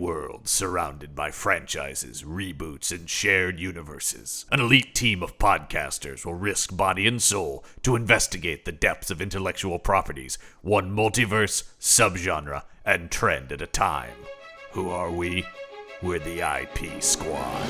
world surrounded by franchises, reboots, and shared universes. An elite team of podcasters will risk body and soul to investigate the depths of intellectual properties, one multiverse, subgenre, and trend at a time. Who are we? We're the IP Squad.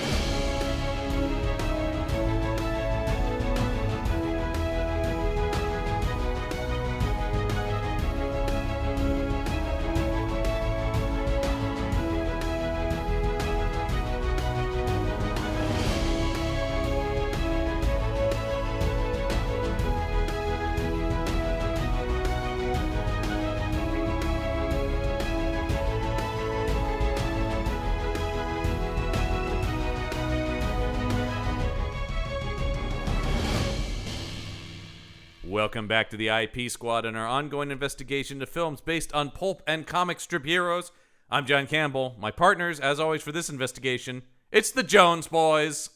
Welcome back to the IP Squad and our ongoing investigation into films based on pulp and comic strip heroes. I'm John Campbell. My partners, as always, for this investigation, it's the Jones Boys.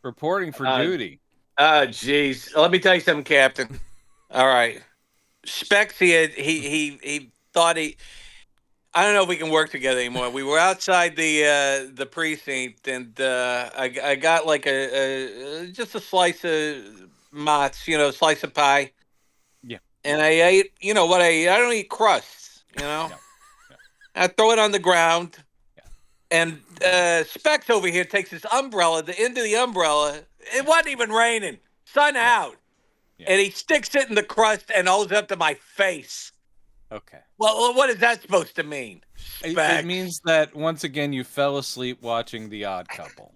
Reporting for duty. Jeez. Let me tell you something, Captain. All right. Specs, he thought I don't know if we can work together anymore. We were outside the precinct, and I got like just a slice of Mott's, slice of pie. Yeah. And I ate, what I ate? I don't eat crusts, Yeah. I throw it on the ground. Yeah. And Specs over here takes his umbrella, the end of the umbrella. It wasn't even raining. Sun out. Yeah. And he sticks it in the crust and holds it up to my face. Okay. Well, what is that supposed to mean? It means that, once again, you fell asleep watching The Odd Couple.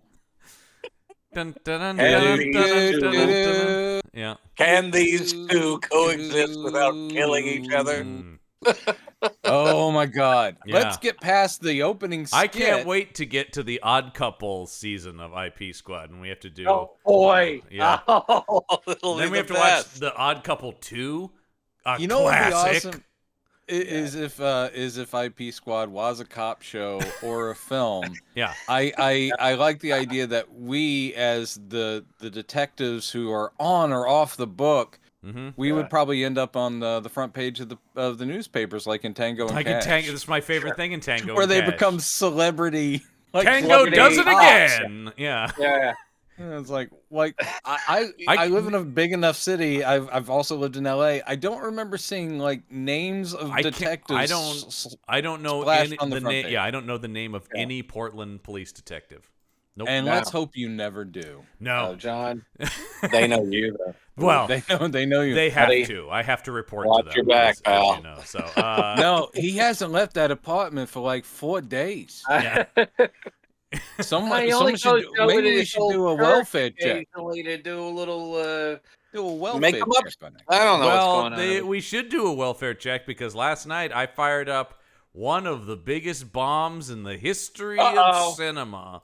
Dun, dun, dun, dun, dun, dun, dun, dun. Yeah. Can these two coexist without killing each other? Oh, my God. Yeah. Let's get past the opening skit. I can't wait to get to the Odd Couple season of IP Squad, and we have to do. Oh, boy. Yeah. Oh, Then we have to watch the Odd Couple 2. A You know what would be classic. awesome? Is if IP Squad was a cop show or a film. Yeah. I like the idea that we, as the detectives who are on or off the book, we would probably end up on the front page of the newspapers, like in Tango and Like Cash. in Tango, this is my favorite thing in Tango. where and they Cash. become celebrity. Like Tango does it cops. again. Yeah. Yeah. It's like I live in a big enough city. I've also lived in LA. I don't remember seeing like names of detectives. I don't know splashed any, on the the front name. page. Yeah, I don't know the name of any Portland police detective. Nope. And No. let's hope you never do. No. Oh, John. They know you, though. Well, They know you. they have Buddy, to. I have to report watch to them. your back, as pal. you know. So, No, he hasn't left that apartment for like 4 days. yeah. Someone He only should goes over maybe to we his should old do a church welfare check. occasionally to do a little. Do a welfare Make 'em up. check on it. I don't know Well, what's going on. we should do a welfare check because last night I fired up one of the biggest bombs in the history Uh-oh. of cinema.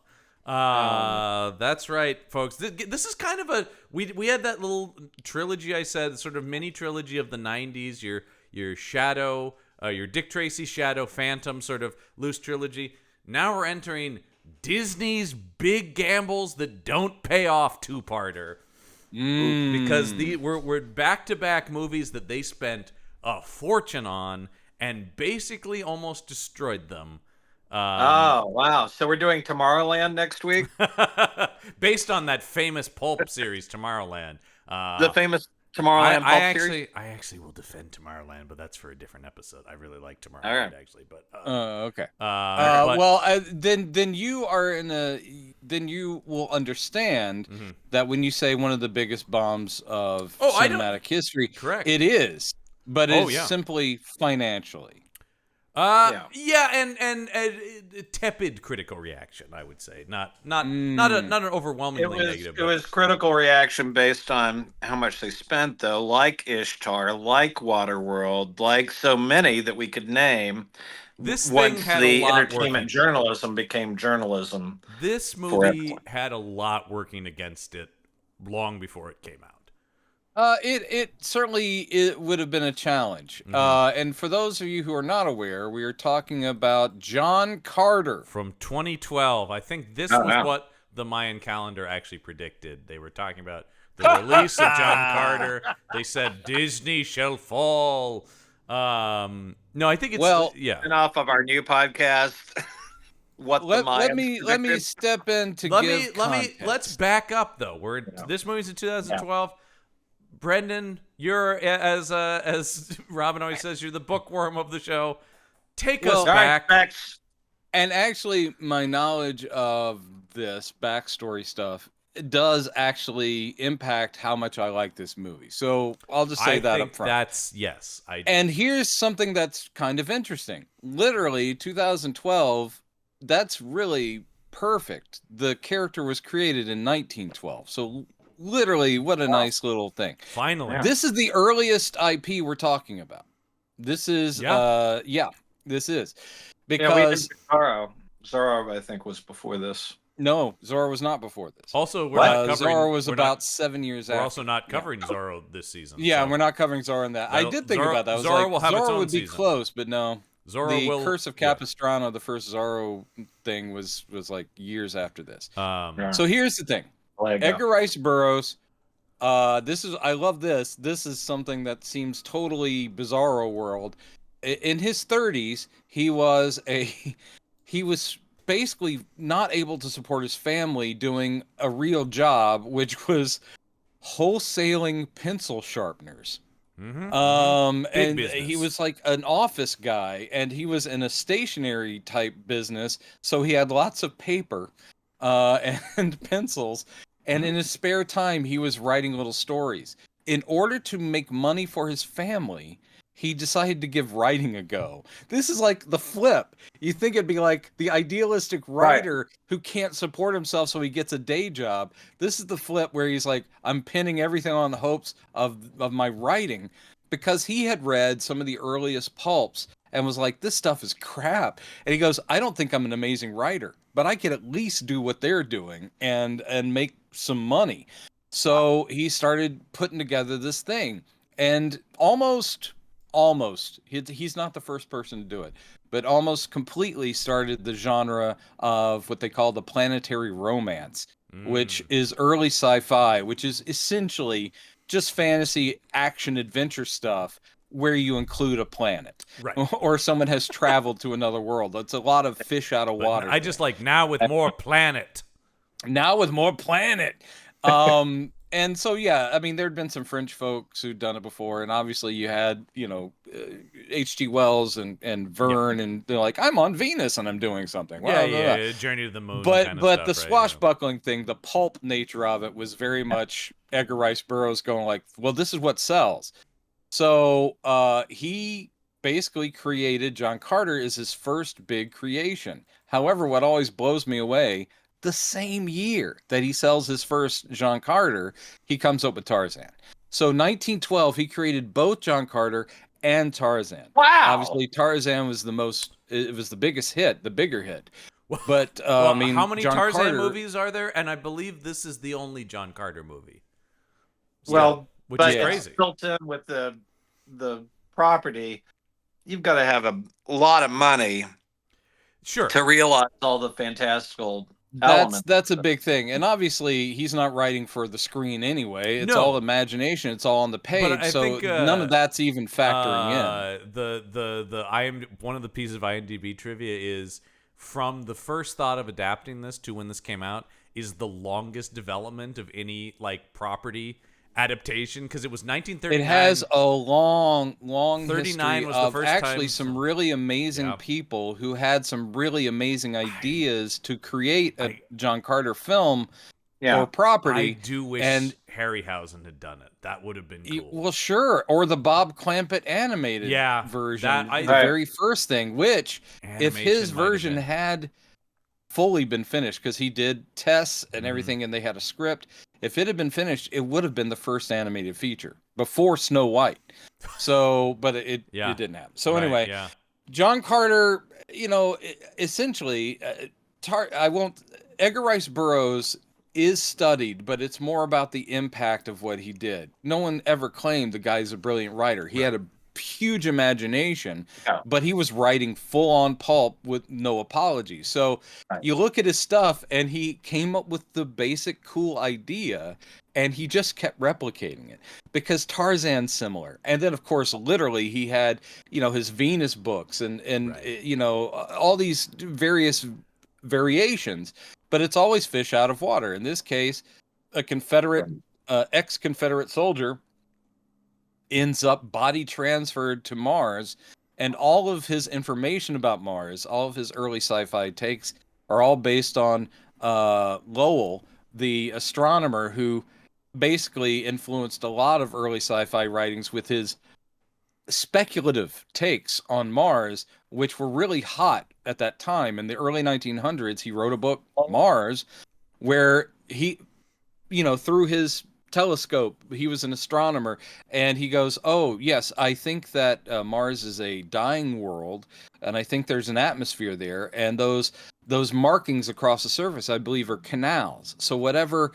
That's right, folks. This is kind of we had that little trilogy I said, sort of mini trilogy of the 90s, your Shadow, your Dick Tracy Shadow Phantom sort of loose trilogy. Now we're entering Disney's big gambles that don't pay off two-parter. Because we're back-to-back movies that they spent a fortune on and basically almost destroyed them. Oh, wow. So we're doing Tomorrowland next week? Based on that famous pulp series, Tomorrowland. The famous Tomorrowland pulp series? I actually will defend Tomorrowland, but that's for a different episode. I really like Tomorrowland, All right. actually. But Okay. but- Well, then you are then you will understand that when you say one of the biggest bombs of cinematic history, Correct. it is, but it's yeah. simply financially. Yeah, and tepid critical reaction, I would say, not an overwhelmingly negative. It was critical reaction based on how much they spent, though, like Ishtar, like Waterworld, like so many that we could name. This thing once had the a lot entertainment working. journalism became journalism. This movie had a lot working against it long before it came out. It certainly would have been a challenge. And for those of you who are not aware, we are talking about John Carter. From 2012. I think this was what the Mayan calendar actually predicted. They were talking about the release of John Carter. They said Disney shall fall. No, I think it's Well, yeah. And off of our new podcast. what the let Mayans me predicted? step in to give context. Let's back up though. This movie's in 2012. Brendan, you're as Robin always says, you're the bookworm of the show. Take us back. Max. And actually, my knowledge of this backstory stuff does actually impact how much I like this movie. So I'll just say that up front. And here's something that's kind of interesting. Literally, 2012, that's really perfect. The character was created in 1912. So literally, what a nice little thing. Finally. This is the earliest IP we're talking about. This is, this is. Because Zorro, I think, was before this. No, Zorro was not before this. Also, Zorro was about 7 years after. We're also not covering Zorro this season. Yeah, so. We're not covering Zorro in that. I did think about that. I was Zorro will have its own would be season. Close, but no. The Curse of Capistrano, the first Zorro thing, was like years after this. So here's the thing. Edgar Rice Burroughs. I love this. This is something that seems totally bizarro world. In his 30s, he was basically not able to support his family doing a real job, which was wholesaling pencil sharpeners. And business. He was like an office guy, and he was in a stationery type business, so he had lots of paper and pencils, and in his spare time he was writing little stories. In order to make money for his family, he decided to give writing a go. This is like the flip. You think it'd be like the idealistic writer who can't support himself, so he gets a day job. This is the flip where he's like, I'm pinning everything on the hopes of my writing, because he had read some of the earliest pulps and was like, this stuff is crap. And he goes, I don't think I'm an amazing writer, but I could at least do what they're doing and make some money. So he started putting together this thing, and almost he's not the first person to do it, but almost completely started the genre of what they call the planetary romance, which is early sci-fi, which is essentially just fantasy action adventure stuff where you include a planet, or someone has traveled to another world. It's a lot of fish out of water. I just like now with more planet. And so, yeah, I mean, there'd been some French folks who'd done it before, and obviously you had, H.G. Wells and Verne, and they're like, I'm on Venus and I'm doing something. Journey to the Moon. But the swashbuckling thing, the pulp nature of it was very much Edgar Rice Burroughs going like, well, this is what sells. So he basically created John Carter as his first big creation. However, what always blows me away, the same year that he sells his first John Carter, he comes up with Tarzan. So 1912, he created both John Carter and Tarzan. Wow! Obviously, Tarzan was the biggest hit, the bigger hit. But I mean, how many John Tarzan Carter, movies are there? And I believe this is the only John Carter movie. Which is crazy. Built in with the property, you've got to have a lot of money, to realize all the fantastical. That's a big thing, and obviously he's not writing for the screen anyway. It's all imagination. It's all on the page, so none of that's even factoring in. One of the pieces of IMDb trivia is from the first thought of adapting this to when this came out is the longest development of any property adaptation, because it was 1939. It has a long 39 history was the of first actually time, some really amazing people who had some really amazing ideas to create a John Carter film or property. I do wish Harryhausen had done it. That would have been cool. Well, sure. Or the Bob Clampett animated version, the very first thing, which if his version had fully been finished, because he did tests and everything, and they had a script. If it had been finished, it would have been the first animated feature before Snow White. So, but it didn't happen. So anyway, John Carter, essentially, Edgar Rice Burroughs is studied, but it's more about the impact of what he did. No one ever claimed the guy's a brilliant writer. He had a huge imagination, but he was writing full-on pulp with no apologies. So you look at his stuff, and he came up with the basic cool idea, and he just kept replicating it, because Tarzan's similar. And then, of course, literally, he had his Venus books and all these various variations, but it's always fish out of water. In this case, a Confederate, ex-Confederate soldier ends up body transferred to Mars, and all of his information about Mars, all of his early sci-fi takes, are all based on Lowell, the astronomer who basically influenced a lot of early sci-fi writings with his speculative takes on Mars, which were really hot at that time. In the early 1900s, he wrote a book, Mars, where he, through his telescope, he was an astronomer, and he goes, oh yes, I think that Mars is a dying world, and I think there's an atmosphere there, and those markings across the surface, I believe, are canals. So whatever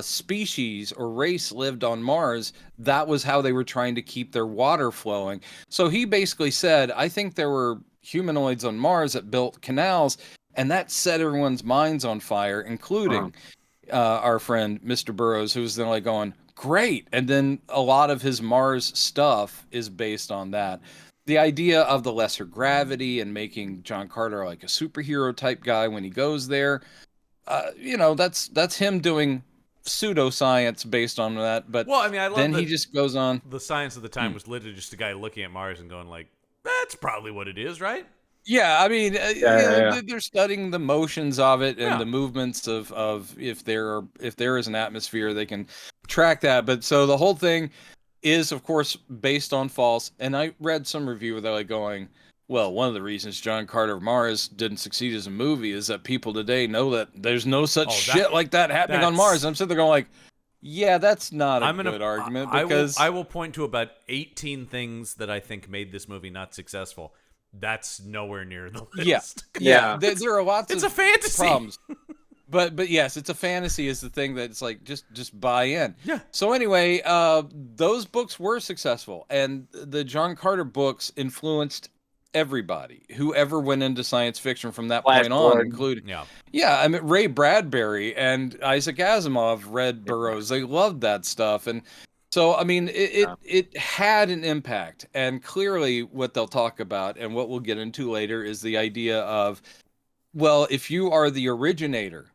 species or race lived on Mars, that was how they were trying to keep their water flowing. So he basically said, I think there were humanoids on Mars that built canals, and that set everyone's minds on fire, including our friend Mr. Burroughs, who was then like going, great. And then a lot of his Mars stuff is based on that. The idea of the lesser gravity and making John Carter like a superhero type guy when he goes there, that's him doing pseudoscience based on that. But well, I mean, I love then he just goes on. The science of the time was literally just a guy looking at Mars and going like, that's probably what it is, right? Yeah, I mean, they're studying the motions of it and the movements of if there is an atmosphere, they can track that. But so the whole thing is, of course, based on false. And I read some review where they're like going, well, one of the reasons John Carter of Mars didn't succeed as a movie is that people today know that there's no such shit like that happening on Mars. And I'm sitting there going like, yeah, that's not a good argument. Because I will point to about 18 things that I think made this movie not successful. That's nowhere near the list. Yeah. There are lots it's of a fantasy. problems. But yes, it's a fantasy is the thing that's like, just buy in. Yeah. So anyway, those books were successful, and the John Carter books influenced everybody who ever went into science fiction from that point on, including I mean, Ray Bradbury and Isaac Asimov read Burroughs. They loved that stuff. And so, I mean, it had an impact. And clearly what they'll talk about and what we'll get into later is the idea of, well, if you are the originator,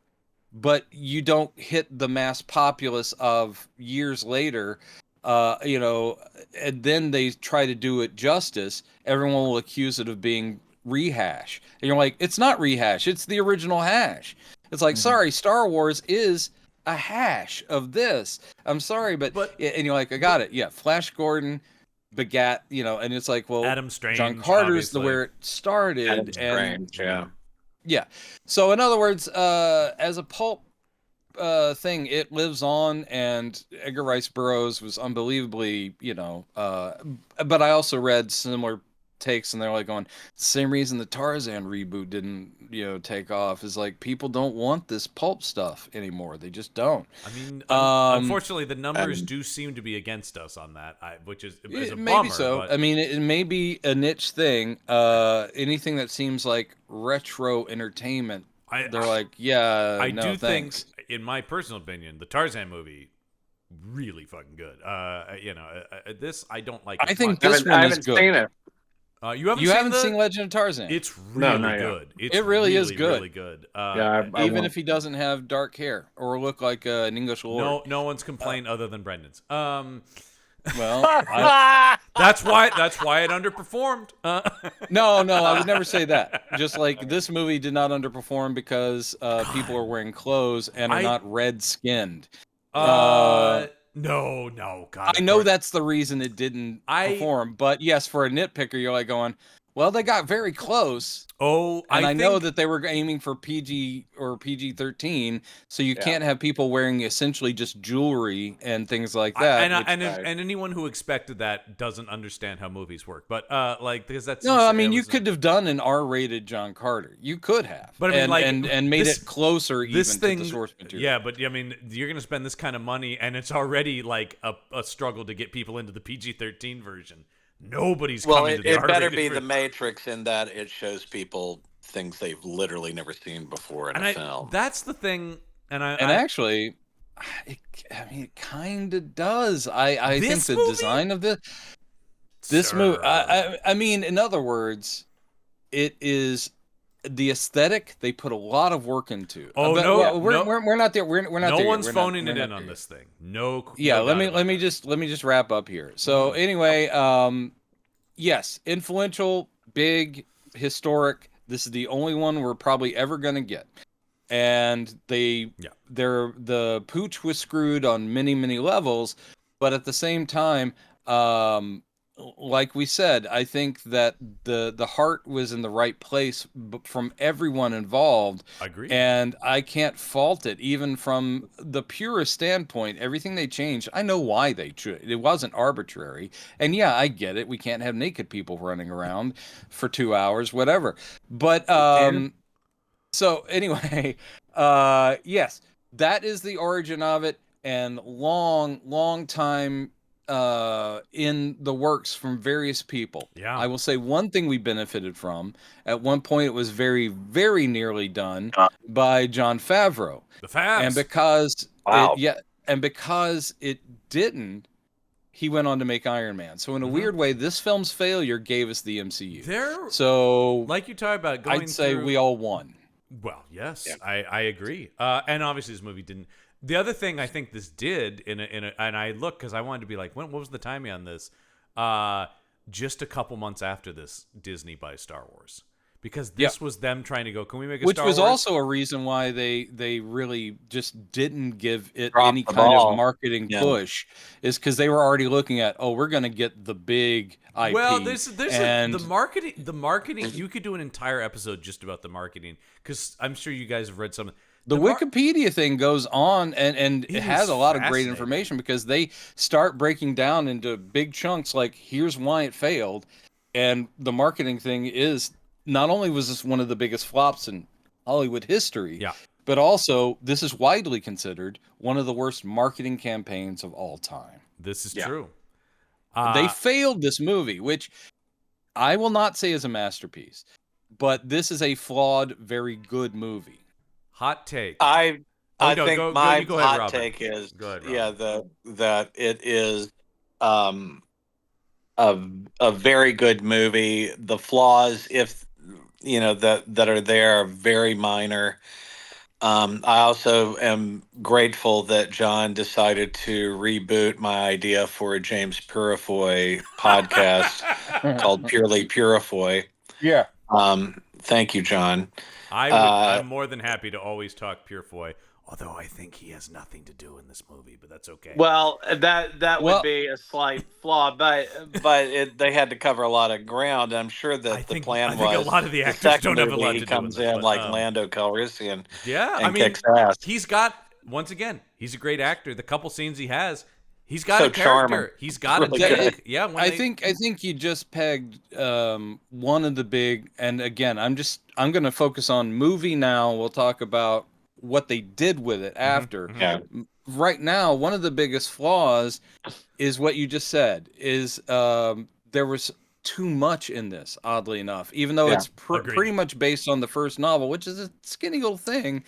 but you don't hit the mass populace of years later, and then they try to do it justice, everyone will accuse it of being rehash. And you're like, it's not rehash, it's the original hash. It's like, sorry, Star Wars is a hash of this. I'm sorry, but and you're like, I got it. Yeah, Flash Gordon begat, and it's like, well, Adam Strange, John Carter's the where it started. Adam Strange, yeah. So in other words, as a pulp thing, it lives on, and Edgar Rice Burroughs was unbelievably, but I also read similar takes, and they're like going, the same reason the Tarzan reboot didn't, take off is like people don't want this pulp stuff anymore. They just don't. I mean, unfortunately, the numbers do seem to be against us on that, which is a maybe bummer. So. But... I mean, it may be a niche thing. Anything that seems like retro entertainment, they're like, yeah, I no, do thanks. think, in my personal opinion, the Tarzan movie really fucking good. This I don't like. I think this one is good. Seen it. You haven't seen Legend of Tarzan? It's really good. It really is good. Really good. Even if he doesn't have dark hair or look like an English lord. No one's complained other than Brendan's. Well, that's why it underperformed. No, I would never say that. Just like this movie did not underperform because people are wearing clothes and are not red-skinned. No, God. I know that's the reason it didn't perform, but yes, for a nitpicker, you're like going, well, they got very close. Oh, and I know that they were aiming for PG or PG-13, so you can't have people wearing essentially just jewelry and things like that. And anyone who expected that doesn't understand how movies work. But because that's you could have done an R-rated John Carter. You could have, but I mean, and made it closer even to the source material. Yeah, but I mean, you're going to spend this kind of money, and it's already like a struggle to get people into the PG-13 version. Nobody's coming to the it R-rated better be version. The Matrix in that it shows people things they've literally never seen before in a film. That's the thing, actually, it kind of does. I think the design of this movie. I mean, in other words, it is the aesthetic they put a lot of work into. Oh but no, we're not there. We're not no there. one's Yet. phoning it in on this thing. No. Yeah, no let me just wrap up here. So anyway, yes, influential, big, historic. This is the only one we're probably ever gonna get. And the pooch was screwed on many levels, but at the same time, like we said, I think that the heart was in the right place from everyone involved. Agreed. And I can't fault it, even from the purest standpoint. Everything they changed, I know why they it wasn't arbitrary. And yeah, I get it. We can't have naked people running around for 2 hours, whatever. But so anyway, yes, that is the origin of it, and long time in the works from various people. Yeah. I will say one thing we benefited from. At one point, it was very nearly done by Jon Favreau. The Favs. And because it didn't, he went on to make Iron Man. So in a weird way, this film's failure gave us the MCU. So like you talk about going I'd say we all won. Well, yes, yeah. I agree. And obviously this movie didn't. The other thing I think this did and I looked because I wanted to be like, what was the timing on this? Just a couple months after this, Disney buys Star Wars. Because this was them trying to go, can we make a Star Wars? Which was also a reason why they really just didn't give it any kind of marketing push, is because they were already looking at, we're going to get the big IP. Well, the marketing. You could do an entire episode just about the marketing, because I'm sure you guys have read some. The Wikipedia thing goes on and it has a lot of great information, because they start breaking down into big chunks, like here's why it failed. And the marketing thing is, not only was this one of the biggest flops in Hollywood history, but also this is widely considered one of the worst marketing campaigns of all time. This is true. They failed this movie, which I will not say is a masterpiece, but this is a flawed, very good movie. Hot take. I think my hot Robin. take is ahead, that it is a very good movie. The flaws, if that are there, are very minor. I also am grateful that John decided to reboot my idea for a James Purefoy podcast called Purely Purefoy. Yeah. Thank you, John. I'm more than happy to always talk Purefoy, although I think he has nothing to do in this movie, but that's okay. Well, that would be a slight flaw, but they had to cover a lot of ground. I'm sure that the plan was. I think a lot of the actors don't have a lot to do. He comes in like Lando Calrissian. Yeah, and kicks ass. He's got, once again, he's a great actor. The couple scenes he has, he's got a character. Charming. He's got really a good. Yeah. I think you just pegged one of the big. And again, I'm going to focus on movie now. We'll talk about what they did with it after. Yeah. Right now, one of the biggest flaws is what you just said. Is there was too much in this, oddly enough, even though it's pretty much based on the first novel, which is a skinny little thing.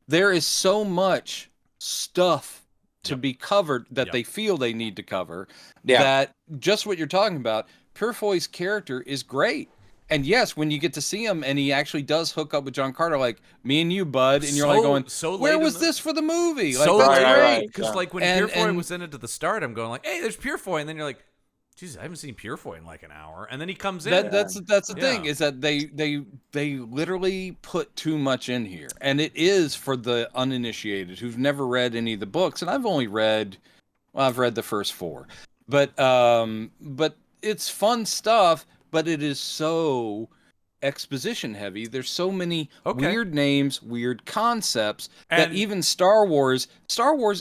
There is so much stuff to be covered that they feel they need to cover, that just what you're talking about, Purefoy's character is great. And yes, when you get to see him and he actually does hook up with John Carter, like me and you, bud, and you're like going, where was this for the movie? Like, that's great. Because like when Purefoy was in it at the start, I'm going like, hey, there's Purefoy. And then you're like, Jesus, I haven't seen Purefoy in like an hour. And then he comes in. That's the thing, is that they literally put too much in here. And it is for the uninitiated who've never read any of the books. And I've read the first 4. But it's fun stuff, but it is so exposition heavy. There's so many weird names, weird concepts, that even Star Wars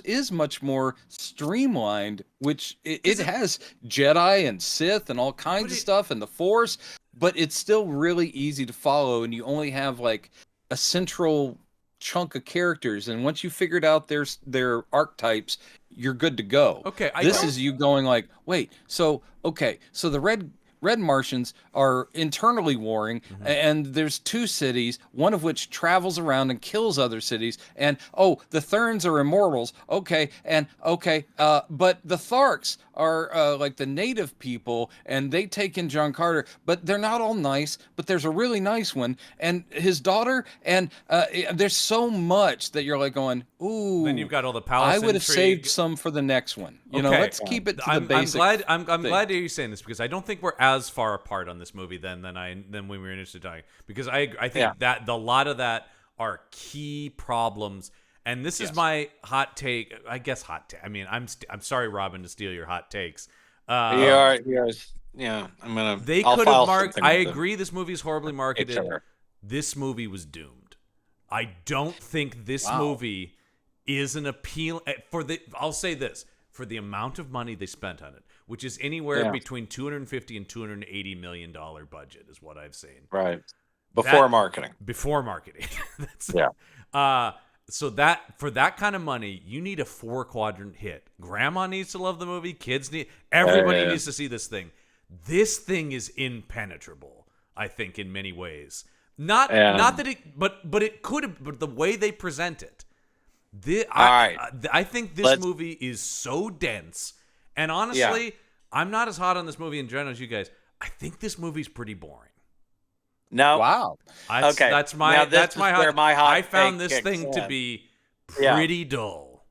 is much more streamlined, which it has Jedi and Sith and all kinds of stuff and the Force, but it's still really easy to follow, and you only have like a central chunk of characters, and once you figured out their archetypes, you're good to go. Okay, This is you going like, wait, so the red red Martians are internally warring, and there's 2 cities, one of which travels around and kills other cities. And the Therns are immortals. Okay, but the Tharks are like the native people, and they take in John Carter, but they're not all nice. But there's a really nice one, and his daughter, and there's so much that you're like going, ooh. Then you've got all the palace I would have intrigue. saved some for the next one. You know, let's keep it to the basic. I'm glad to hear you saying this, because I don't think we're as far apart on this movie than when we were interested in talking. Because I think that a lot of that are key problems. And this is my hot take. I guess hot take. I mean, I'm sorry, Robin, to steal your hot takes. Yeah, I'm gonna. They could have marked. I agree. This movie is horribly marketed. This movie was doomed. I don't think this movie is an appeal I'll say this, for the amount of money they spent on it, which is anywhere between $250 and $280 million budget, is what I've seen. Right. Before marketing. So that for that kind of money, you need a 4-quadrant hit. Grandma needs to love the movie. Everybody needs to see this thing. This thing is impenetrable, I think, in many ways. Not that it, but it could have. But the way they present it, I think this movie is so dense. And honestly, I'm not as hot on this movie in general as you guys. I think this movie's pretty boring. No. Wow. That's my hot. I found this thing in. To be pretty dull.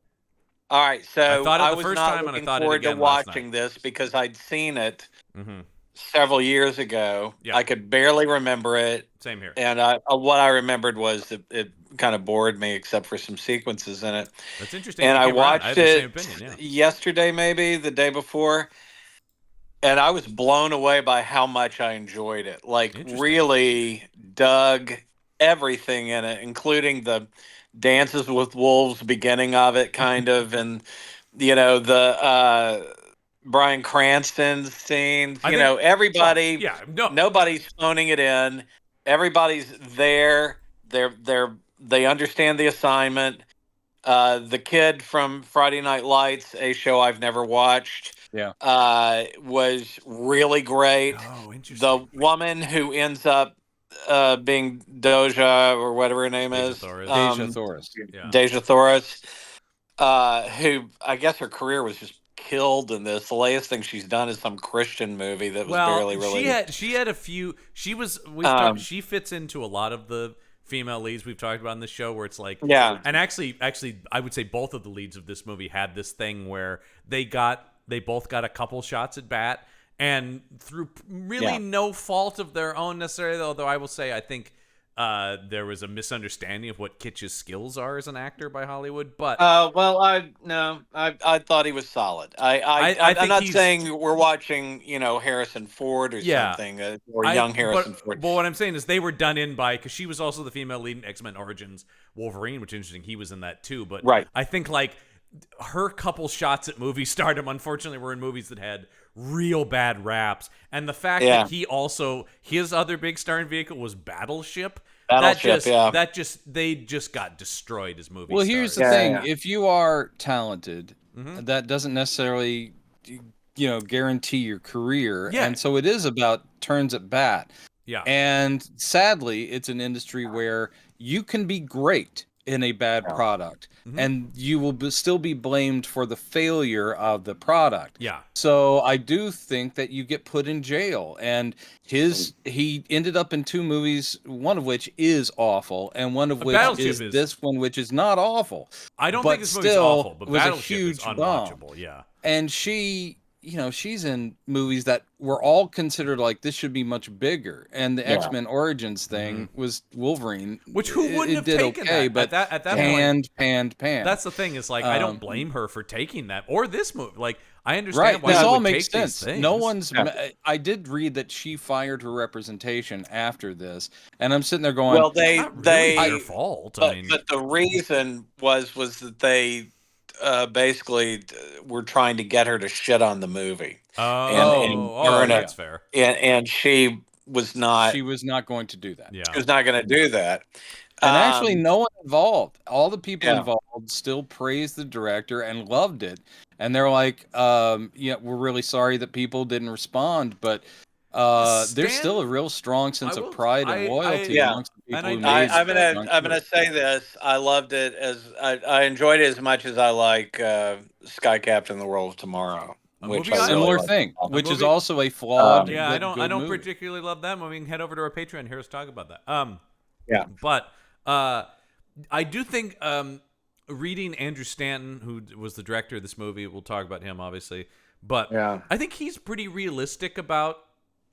All right, so I thought it the was first not time, and I looking thought it forward again to last watching night. this because I'd seen it several years ago. Yeah. I could barely remember it. Same here. And what I remembered was it kind of bored me, except for some sequences in it. That's interesting. And I watched I the it same opinion, yesterday, maybe the day before, and I was blown away by how much I enjoyed it. Like, really dug everything in it, including the Dances with Wolves beginning of it, kind of, and the Bryan Cranston scenes. Everybody. Nobody's phoning it in. Everybody's there. They understand the assignment. The kid from Friday Night Lights, a show I've never watched, was really great. Oh, interesting. The woman who ends up being Doja, or whatever her name is. Deja Thoris. Deja Thoris, who I guess her career was just killed in this. The latest thing she's done is some Christian movie that was barely related. She had a few. She fits into a lot of the female leads we've talked about in this show, where it's like, and actually I would say both of the leads of this movie had this thing where they both got a couple shots at bat, and through really no fault of their own necessarily, although I will say I think there was a misunderstanding of what Kitsch's skills are as an actor by Hollywood. But I thought he was solid. I'm not saying we're watching Harrison Ford or something, or young Harrison Ford. But what I'm saying is they were done in by, because she was also the female lead in X-Men Origins Wolverine, which is interesting. He was in that too. But I think like her couple shots at movie stardom, unfortunately, were in movies that had real bad raps, and the fact that his other big starring vehicle was Battleship. They just got destroyed as movie Well, stars. here's the thing: if you are talented, that doesn't necessarily, guarantee your career. Yeah. And so it is about turns at bat. Yeah. And sadly, it's an industry where you can be great in a bad product, and you will still be blamed for the failure of the product. Yeah. So I do think that you get put in jail, and he ended up in 2 movies, one of which is awful, and one of which is this one, which is not awful. I don't think this movie's awful, but was Battleship a huge is unwatchable. bomb. Yeah. And she, she's in movies that were all considered like this should be much bigger. And the X-Men Origins thing was Wolverine, which who wouldn't have taken that? But at that panned. That's the thing, is like I don't blame her for taking that, or this movie. Like, I understand why this she all would makes take sense. these things. No one's. I did read that she fired her representation after this, and I'm sitting there going, "Well, their fault." But the reason was that they basically were trying to get her to shit on the movie. That's fair. And she was not. She was not going to do that. Yeah. She was not going to do that. And actually, no one involved, all the people involved, still praised the director and loved it. And they're like, we're really sorry that people didn't respond, but there's still a real strong sense of pride and loyalty amongst the people who made it. I'm gonna say this. I loved it I enjoyed it as much as I like Sky Captain: The World of Tomorrow. Which a similar thing, which is also a flawed. I don't movie. particularly love that movie. Head over to our Patreon. Hear us talk about that. But I do think reading Andrew Stanton, who was the director of this movie, we'll talk about him obviously. But I think he's pretty realistic about.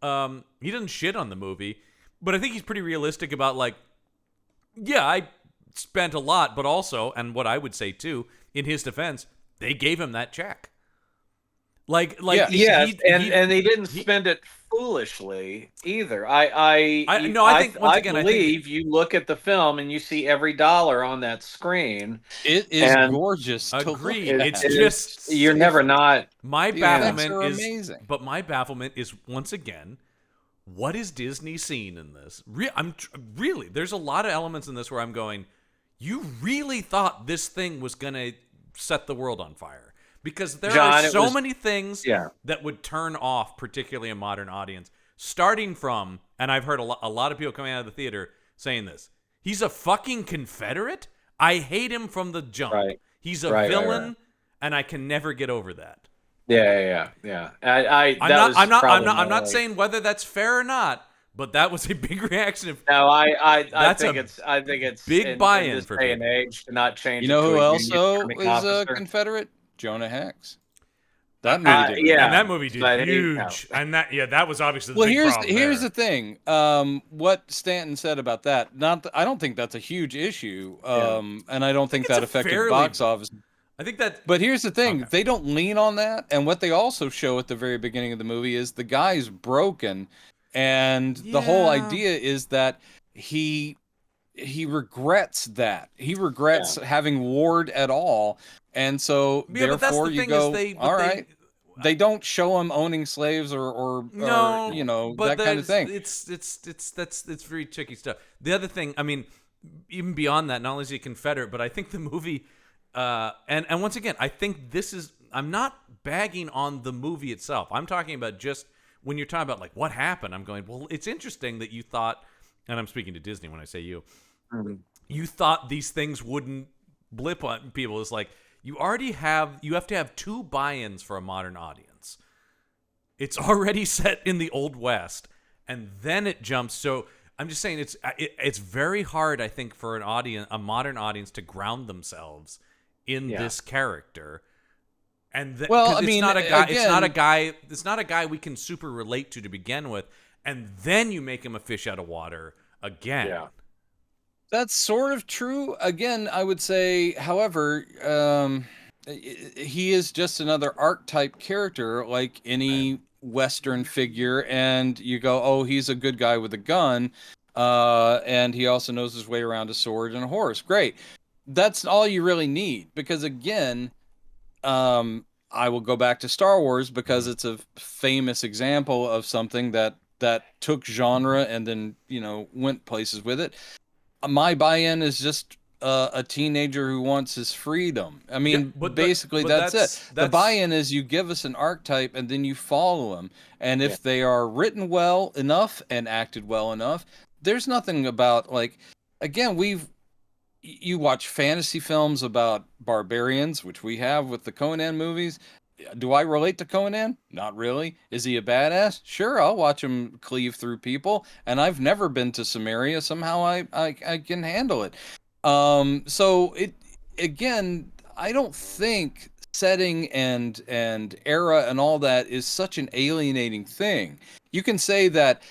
He doesn't shit on the movie, but I think he's pretty realistic about I spent a lot, but also, and what I would say too, in his defense, they gave him that check. And they didn't spend it foolishly either. I believe you look at the film and you see every dollar on that screen. It is gorgeous. Agreed. It's just you're never not. My bafflement is amazing. But my bafflement is once again, what is Disney seeing in this? Really, there's a lot of elements in this where I'm going, you really thought this thing was gonna set the world on fire. Because there are so many things that would turn off, particularly a modern audience, starting from, and I've heard a lot of people coming out of the theater saying this, he's a fucking Confederate? I hate him from the jump. Right. He's a villain, and I can never get over that. Yeah. I'm not saying whether that's fair or not, but that was a big reaction. I think it's big buy-in this for day people. and age to not change. You know who else is a Confederate? Jonah Hex. That movie did. And that movie did huge. And that was obviously the big problem. Here's the thing. What Stanton said about that, I don't think that's a huge issue. And I don't think that affected box office. I think that. But here's the thing. They don't lean on that. And what they also show at the very beginning of the movie is the guy's broken. And the whole idea is that he regrets that. He regrets having warred at all. And so, therefore, you go, They don't show him owning slaves or that kind of thing. It's very tricky stuff. The other thing, I mean, even beyond that, not only is he Confederate, but I think the movie, and once again, I think this is, I'm not bagging on the movie itself. I'm talking about just when you're talking about what happened, I'm going, well, it's interesting that you thought, and I'm speaking to Disney when I say you, you thought these things wouldn't blip on people. It's like, you have to have two buy-ins for a modern audience. It's already set in the Old West, and then it jumps. So I'm just saying it's very hard, I think, for a modern audience to ground themselves in this character. And it's not a guy we can super relate to begin with, and then you make him a fish out of water again. Yeah. That's sort of true. Again, I would say, however, he is just another archetype character like any Western figure. And you go, oh, he's a good guy with a gun. And he also knows his way around a sword and a horse. Great. That's all you really need. Because again, I will go back to Star Wars because it's a famous example of something that took genre and then, went places with it. My buy-in is just a teenager who wants his freedom. I mean, basically that's it. The buy-in is you give us an archetype and then you follow them. And if they are written well enough and acted well enough, there's nothing about again, you watch fantasy films about barbarians, which we have with the Conan movies. Do I relate to Conan? Not really. Is he a badass? Sure, I'll watch him cleave through people. And I've never been to Samaria. Somehow I can handle it. So again, I don't think setting and era and all that is such an alienating thing. You can say that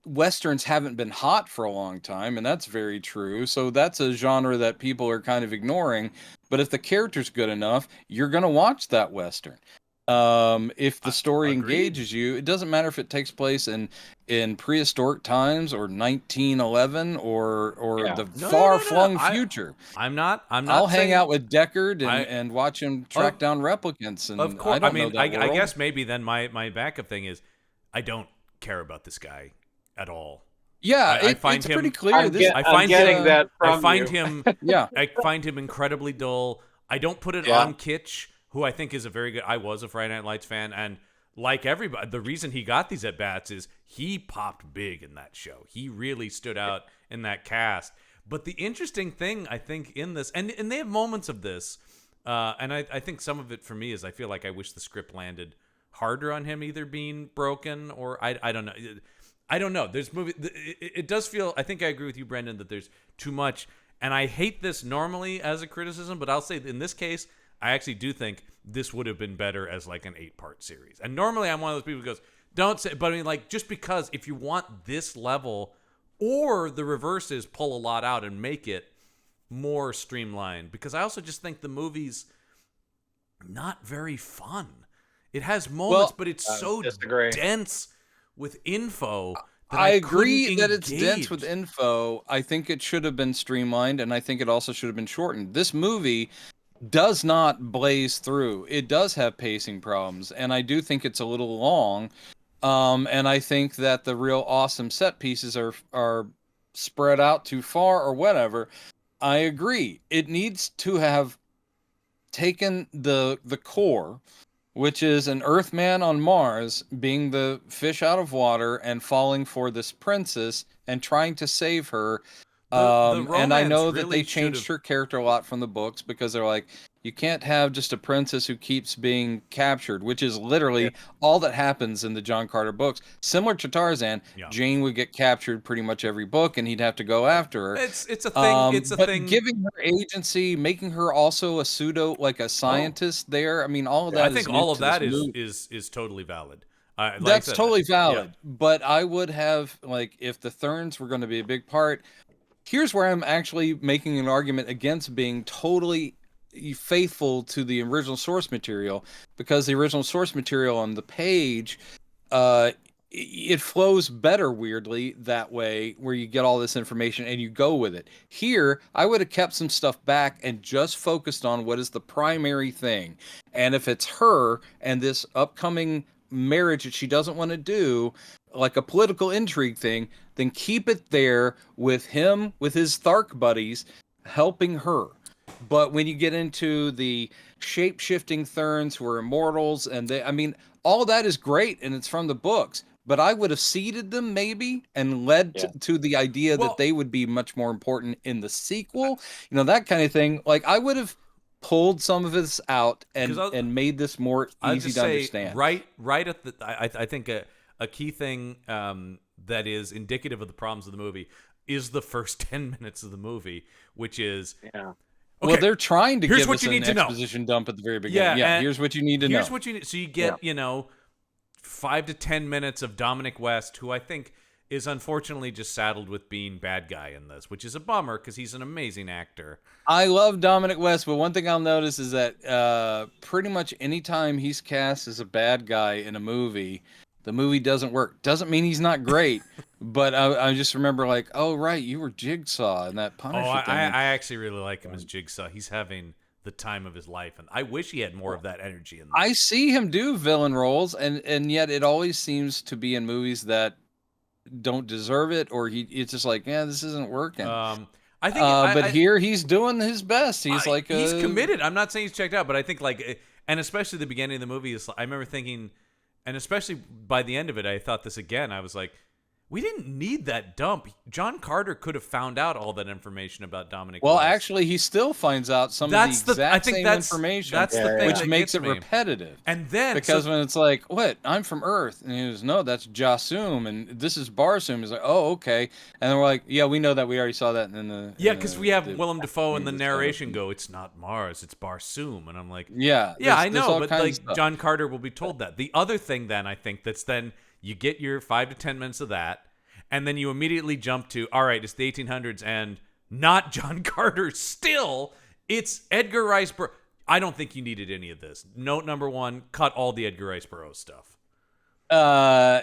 Westerns haven't been hot for a long time, and that's very true. So that's a genre that people are kind of ignoring. But if the character's good enough, you're going to watch that Western. If the story engages you, it doesn't matter if it takes place in prehistoric times or 1911 or the far-flung future. I'll hang out with Deckard and watch him track down replicants. And of course, I guess maybe then my backup thing is I don't care about this guy at all. Yeah, I find it's him pretty clear. I find him incredibly dull. I don't put it on Kitsch, who I think is a very good. I was a Friday Night Lights fan, and like everybody, the reason he got these at bats is he popped big in that show. He really stood out in that cast. But the interesting thing, I think, in this, and they have moments of this, and I think some of it for me is I feel like I wish the script landed harder on him either being broken or I don't know. I don't know. There's movie. It does feel. I think I agree with you, Brendan, that there's too much. And I hate this normally as a criticism, but I'll say in this case, I actually do think this would have been better as like an 8-part series. And normally I'm one of those people who goes, don't say, but I mean, like, just because if you want this level, or the reverse is pull a lot out and make it more streamlined, because I also just think the movie's not very fun. It has moments, but it's so dense with info. I agree that it's dense with info. I think it should have been streamlined, and I think it also should have been shortened. This movie does not blaze through. It does have pacing problems, and I do think it's a little long. And I think that the real awesome set pieces are spread out too far or whatever. I agree. It needs to have taken the core, which is an Earthman on Mars being the fish out of water and falling for this princess and trying to save her. And I know that they changed her character a lot from the books because they're like, you can't have just a princess who keeps being captured, which is literally all that happens in the John Carter books. Similar to Tarzan, Jane would get captured pretty much every book, and he'd have to go after her. It's a thing. It's a thing. Giving her agency, making her also a pseudo, like a scientist there. I mean, all of that. I think all of that is totally valid. That's totally valid. Yeah. But I would have, like, if the Therns were going to be a big part. Here's where I'm actually making an argument against being totally faithful to the original source material, because the original source material on the page, it flows better weirdly that way, where you get all this information and you go with it. Here, I would have kept some stuff back and just focused on what is the primary thing. And if it's her and this upcoming marriage that she doesn't want to do, like a political intrigue thing, then keep it there with him, with his Thark buddies, helping her. But when you get into the shape-shifting Therns who are immortals, and all that is great, and it's from the books, but I would have seeded them maybe and led to the idea that they would be much more important in the sequel, that kind of thing. Like, I would have pulled some of this out and made this more easy to understand. Right at the, I think a key thing that is indicative of the problems of the movie is the first 10 minutes of the movie, which is well, they're trying to give us an exposition dump at the very beginning. Here's what you need to know. Here's what you need. So you get 5 to 10 minutes of Dominic West, who I think is unfortunately just saddled with being bad guy in this, which is a bummer because he's an amazing actor. I love Dominic West, but one thing I'll notice is that pretty much anytime he's cast as a bad guy in a movie, the movie doesn't work. Doesn't mean he's not great, but I just remember like, oh, right, you were Jigsaw in that Punisher thing. I actually really like him as Jigsaw. He's having the time of his life, and I wish he had more of that energy in there. I see him do villain roles, and yet it always seems to be in movies that don't deserve it, or it's just like, this isn't working. I think, here he's doing his best. He's he's committed. I'm not saying he's checked out, but I think and especially the beginning of the movie I remember thinking. And especially by the end of it, I thought this again. I was like, we didn't need that dump. John Carter could have found out all that information about Dominic West. Actually, he still finds out some of the exact same information. That's the thing which makes it repetitive. And then because when it's like, what? I'm from Earth, and he goes, no, that's Jasum, and this is Barsum. He's like, oh, okay. And then we're like, yeah, we know that. We already saw that in the because we have Willem Dafoe in the narration go, it's not Mars, it's Barsum, and I'm like, yeah, I know, but like John Carter will be told that. The other thing then I think that's then. You get your 5 to 10 minutes of that, and then you immediately jump to, all right, it's the 1800s, and not John Carter still. It's Edgar Rice Burroughs. I don't think you needed any of this. Note number 1, cut all the Edgar Rice Burroughs stuff.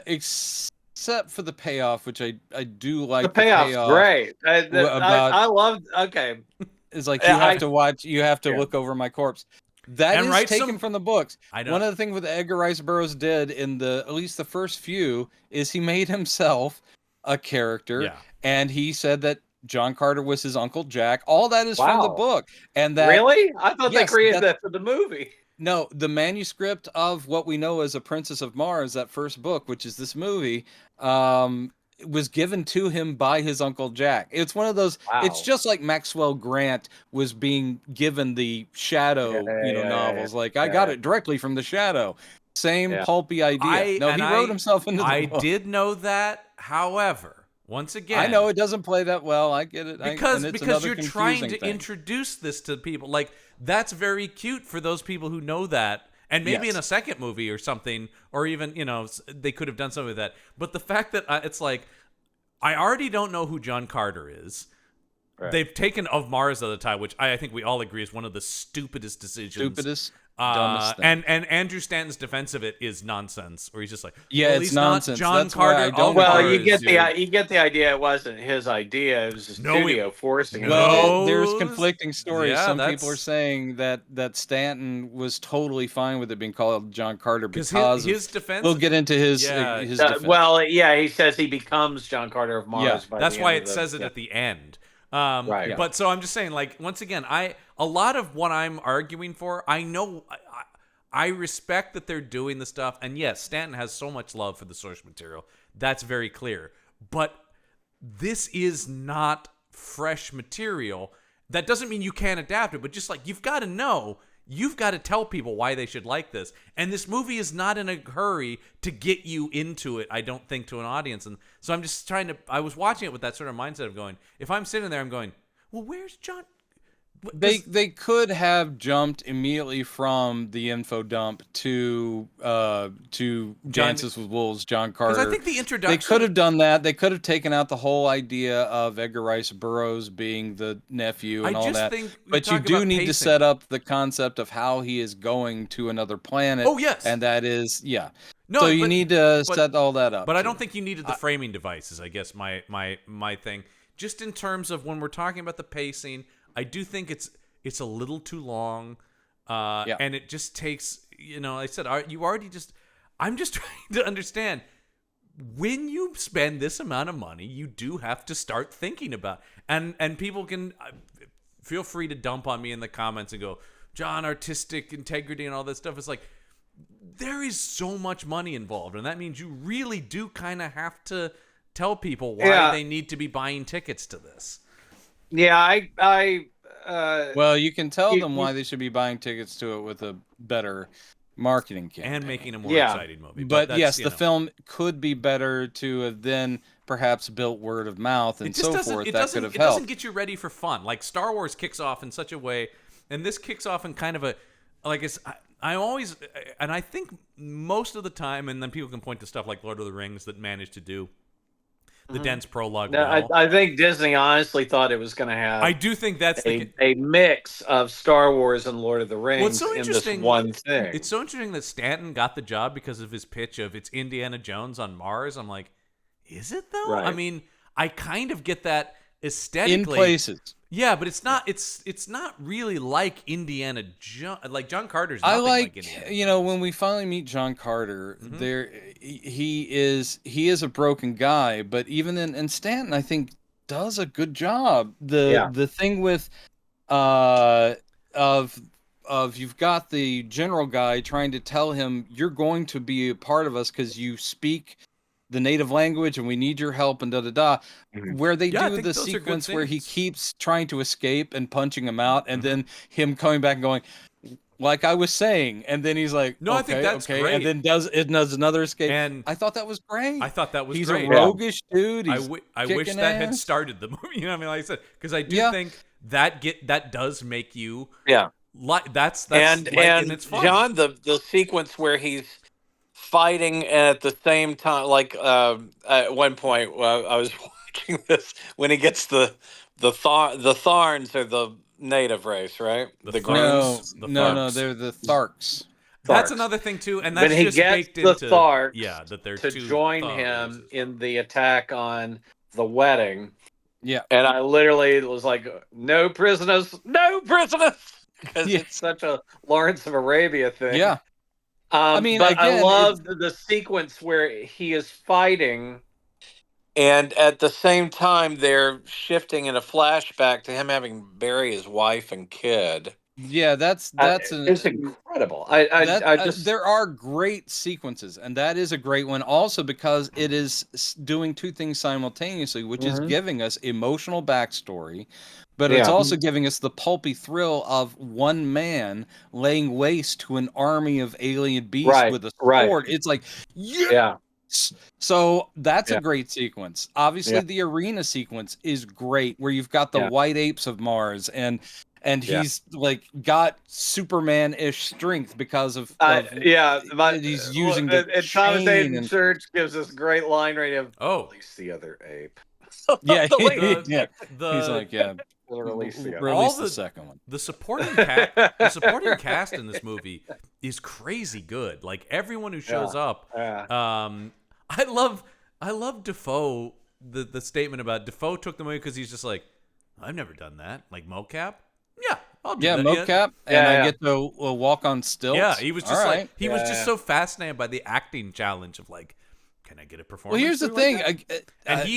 Except for the payoff, which I do like. The payoff's great. I love, okay. It's like you have to look over my corpse. That is taken from the books. One of the things that Edgar Rice Burroughs did in at least the first few is he made himself a character, and he said that John Carter was his Uncle Jack. All that is from the book. And that really? I thought they created that for the movie. No, the manuscript of what we know as A Princess of Mars, that first book, which is this movie, was given to him by his Uncle Jack. It's one of those. Wow. It's just like Maxwell Grant was being given the Shadow, novels. Like I got it directly from the Shadow. Same pulpy idea. He wrote himself into the book. I did know that. However, once again, I know it doesn't play that well. I get it. Because you're trying to introduce this to people. Like, that's very cute for those people who know that. And maybe in a second movie or something, or even, they could have done something with that. But the fact that it's like, I already don't know who John Carter is. Right. They've taken Of Mars at the time, which I think we all agree is one of the stupidest decisions. Dumbest thing. And Andrew Stanton's defense of it is nonsense, where he's just like, it's nonsense. John That's Carter. why I don't you get the idea. It wasn't his idea. It was the studio forcing him. Well, there's conflicting stories. Some people are saying that Stanton was totally fine with it being called John Carter because his defense. We'll get into his defense. He says he becomes John Carter of Mars. Yeah. That's why it says it at the end. Right. But so I'm just saying, like, once again, a lot of what I'm arguing for, I know, I respect that they're doing the stuff, and yes, Stanton has so much love for the source material. That's very clear. But this is not fresh material. That doesn't mean you can't adapt it, but just like, you've got to know, you've got to tell people why they should like this. And this movie is not in a hurry to get you into it, I don't think, to an audience. And so I'm just I was watching it with that sort of mindset of going, if I'm sitting there, I'm going, well, where's John? They could have jumped immediately from the info dump to Dances with Wolves, John Carter. Because I think the introduction... They could have done that. They could have taken out the whole idea of Edgar Rice Burroughs being the nephew and all that. But you do need to set up the concept of how he is going to another planet. Oh, yes. And that is, No, so you need to set all that up. But I don't think you needed the framing devices, I guess, my thing. Just in terms of when we're talking about the pacing... I do think it's a little too long, and it just takes, I said, I'm just trying to understand, when you spend this amount of money, you do have to start thinking about, and people can feel free to dump on me in the comments and go, John, artistic integrity and all that stuff. It's like, there is so much money involved, and that means you really do kind of have to tell people why they need to be buying tickets to this. Yeah, well, you can tell them why they should be buying tickets to it with a better marketing campaign. And making a more exciting movie. But yes, the film could be better to have then perhaps built word of mouth and so forth. That could have helped. It doesn't get you ready for fun. Like, Star Wars kicks off in such a way, and this kicks off in kind of a, like, I always, and I think most of the time, and then people can point to stuff like Lord of the Rings that managed to do the dense prologue. I think Disney honestly thought it was going to have. I do think that's a mix of Star Wars and Lord of the Rings in this one thing. It's so interesting that Stanton got the job because of his pitch of it's Indiana Jones on Mars. I'm like, is it though? Right. I mean, I kind of get that aesthetically in places. Yeah, but it's not. It's not really like Indiana Jones. Like John Carter's. I like Indiana when we finally meet John Carter. There, he is a broken guy, but even in Stanton, I think does a good job. The thing with of you've got the general guy trying to tell him you're going to be a part of us because you speak the native language and we need your help and where they do the sequence where he keeps trying to escape and punching him out and then him coming back and going, like I was saying, and then he's like, no, I think that's great. And then does another escape. And I thought that was great. I thought that was he's great. He's a roguish dude. I wish that had started the movie. You know what I mean? Like I said, because I do think that does make you that's and it's fun. John, the sequence where he's fighting at the same time, like at one point I was watching this when he gets the Tharns are the native race, right? The Greens. No, they're the Tharks. That's another thing too, and that's when he just gets baked the into Tharks that they're to two join Tharks. him in the attack on the wedding. Yeah, and I literally was like, "No prisoners, no prisoners," because it's such a Lawrence of Arabia thing. Yeah. I mean, but again, I love the sequence where he is fighting, and at the same time, they're shifting in a flashback to him having buried his wife and kid. Yeah, that's it's incredible. I just there are great sequences, and that is a great one. Also, because it is doing two things simultaneously, which is giving us emotional backstory, but it's also giving us the pulpy thrill of one man laying waste to an army of alien beasts with a sword. It's like, yeah. So that's a great sequence. Obviously, the arena sequence is great, where you've got the white apes of Mars, and he's like got Superman-ish strength because of he's using the and chain. Thomas Hayden Church gives this great line right of release the other ape. Yeah, the he's like, release the second one. The supporting cast in this movie is crazy good. Like everyone who shows up. I love Defoe. The statement about Defoe took the movie because he's just like, I've never done that. Like mocap. Yeah, I'll do that. Mocap, and I get to walk on stilts. Yeah, he was just was just so fascinated by the acting challenge of like, can I get a performance? Well, here's the thing,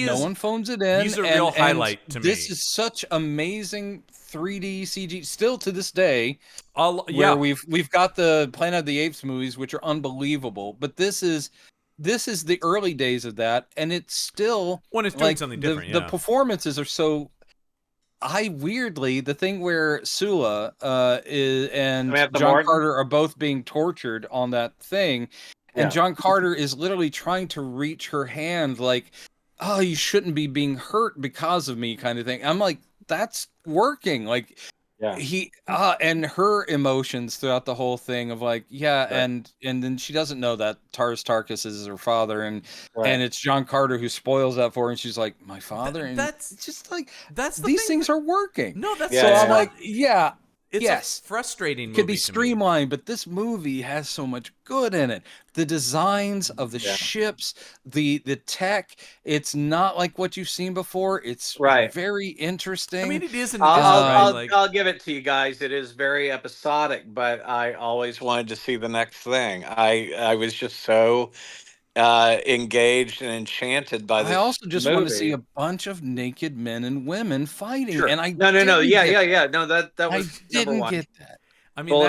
no one phones it in. He's a real highlight to me. This is such amazing 3D CG, still to this day. Where we've got the Planet of the Apes movies, which are unbelievable, but this is the early days of that, and it's still when it's doing something different. The performances are so. Weirdly, the thing where Sula and John Carter are both being tortured on that thing, and John Carter is literally trying to reach her hand, like, "Oh, you shouldn't be being hurt because of me," kind of thing. I'm like, that's working. Like, he and her emotions throughout the whole thing of like, and then she doesn't know that Tarkus is her father, and it's John Carter who spoils that for her, and she's like, my father, and that's just like these things are working. No, that's I'm like, it's a frustrating movie. It could be streamlined, but this movie has so much good in it. The designs of the ships, the tech, it's not like what you've seen before. It's very interesting. I mean, it isn't. I'll give it to you guys. It is very episodic, but I always wanted to see the next thing. I was just so engaged and enchanted by this. I also just movie. want to see a bunch of naked men and women fighting. Sure. And I no, no, that was I didn't get that. I mean,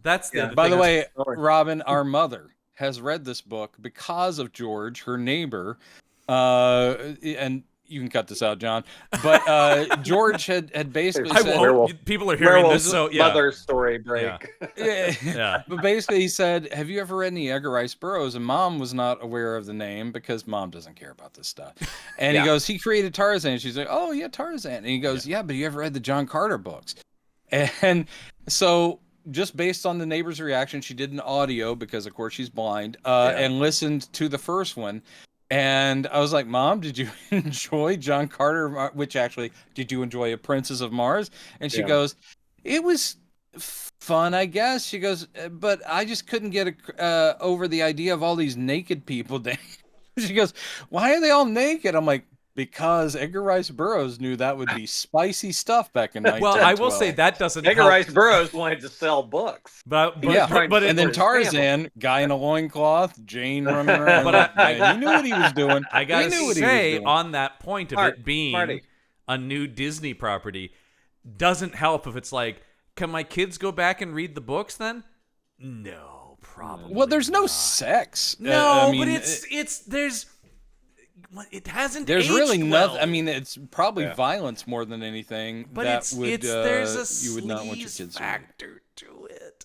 that's the by the way, Robin, our mother has read this book because of George, her neighbor, and you can cut this out, John. But George had basically said, people are hearing this, so mother story break. Yeah. But basically, he said, "Have you ever read any Edgar Rice Burroughs?" And Mom was not aware of the name because Mom doesn't care about this stuff. And he goes, "He created Tarzan." And she's like, "Oh yeah, Tarzan." And he goes, "Yeah, but you ever read the John Carter books?" And so, just based on the neighbor's reaction, she did an audio because, of course, she's blind, and listened to the first one. And I was like, Mom, did you enjoy John Carter? Which actually, did you enjoy A Princess of Mars? And she goes, it was fun, I guess. She goes, but I just couldn't get over the idea of all these naked people. She goes, why are they all naked? I'm like, because Edgar Rice Burroughs knew that would be spicy stuff back in 1912. Well, I will say that doesn't Edgar Rice Burroughs wanted to sell books. But and then Tarzan, guy in a loincloth, Jane running around. But he knew what he was doing. I gotta say, on that point of it being a new Disney property, doesn't help if it's like, can my kids go back and read the books then? No, probably. Well, there's no sex. No, I mean, but it hasn't. There's aged really well. nothing. I mean, it's probably violence more than anything. But that there's a you would not want your kids factor to it.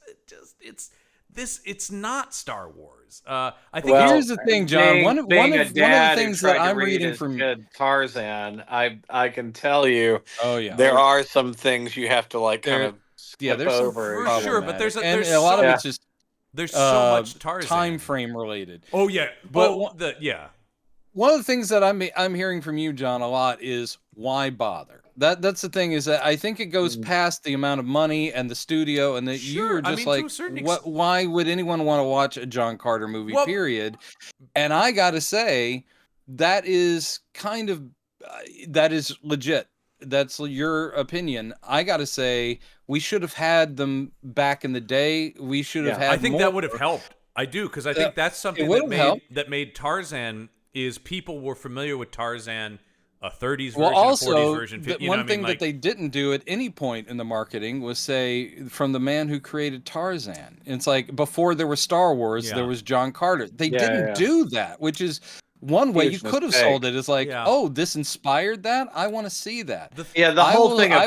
It's not Star Wars. I think. Well, here's the thing, John. One of the things that I'm reading from Tarzan, I can tell you. Oh yeah. There are some things you have to kind of skip there's over. For sure, but there's a lot of it's just there's so much Tarzan time frame related. Oh yeah, but one of the things that I'm hearing from you, John, a lot is why bother? That's the thing, is that I think it goes past the amount of money and the studio, and that you were just why would anyone want to watch a John Carter movie, period? And I got to say, that is that is legit. That's your opinion. I got to say, we should have had them back in the day. We should have had I think more. that would have helped. I do, because I think that's something that made Tarzan is people were familiar with Tarzan a 30s version, Well, a 40s also, version. one thing that they didn't do at any point in the marketing was say, from the man who created Tarzan. It's like, before there was Star Wars, there was John Carter. They didn't do that, which is one way you could have sold it. Is like, oh, this inspired that? I want to see that. The whole thing of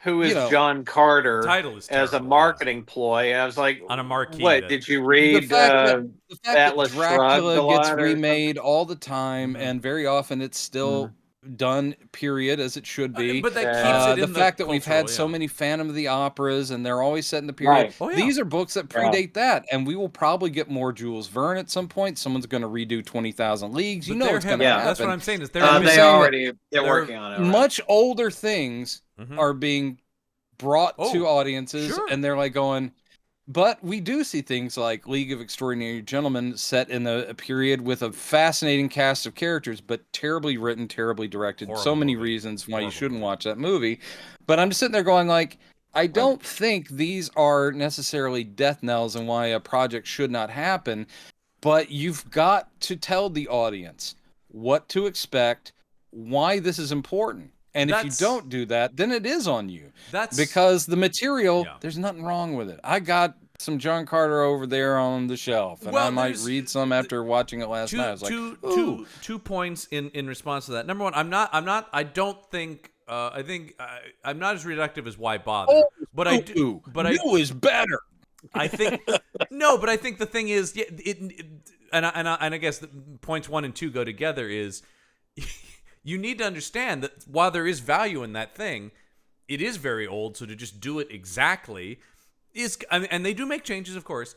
who is John Carter as a marketing ploy. And I was like, on a marquee. What did you read? The fact that Atlas Dracula gets remade all the time, and very often it's still done, period, as it should be. But that keeps it in the fact that we've had so many Phantom of the Operas, and they're always set in the period. Right. Oh, yeah. These are books that predate that, and we will probably get more Jules Verne at some point. Someone's going to redo 20,000 Leagues. You know it's going to happen. That's what I'm saying. Is they're working on it. Right? Much older things are being brought to audiences, and they're like going. But we do see things like League of Extraordinary Gentlemen set in a period with a fascinating cast of characters, but terribly written, terribly directed. So many reasons why you shouldn't watch that movie. But I'm just sitting there going like, I don't think these are necessarily death knells and why a project should not happen. But you've got to tell the audience what to expect, why this is important. And if you don't do that, then it is on you. Because the material, there's nothing wrong with it. I got some John Carter over there on the shelf, and I might read some after watching it last night. I was like, two points in response to that. Number one, I'm not I think I'm not as reductive as why bother. But I do. But new is better. I think no, but I think the thing is, and I guess the points 1 and 2 go together. Is you need to understand that while there is value in that thing, it is very old. So to just do it exactly and they do make changes, of course,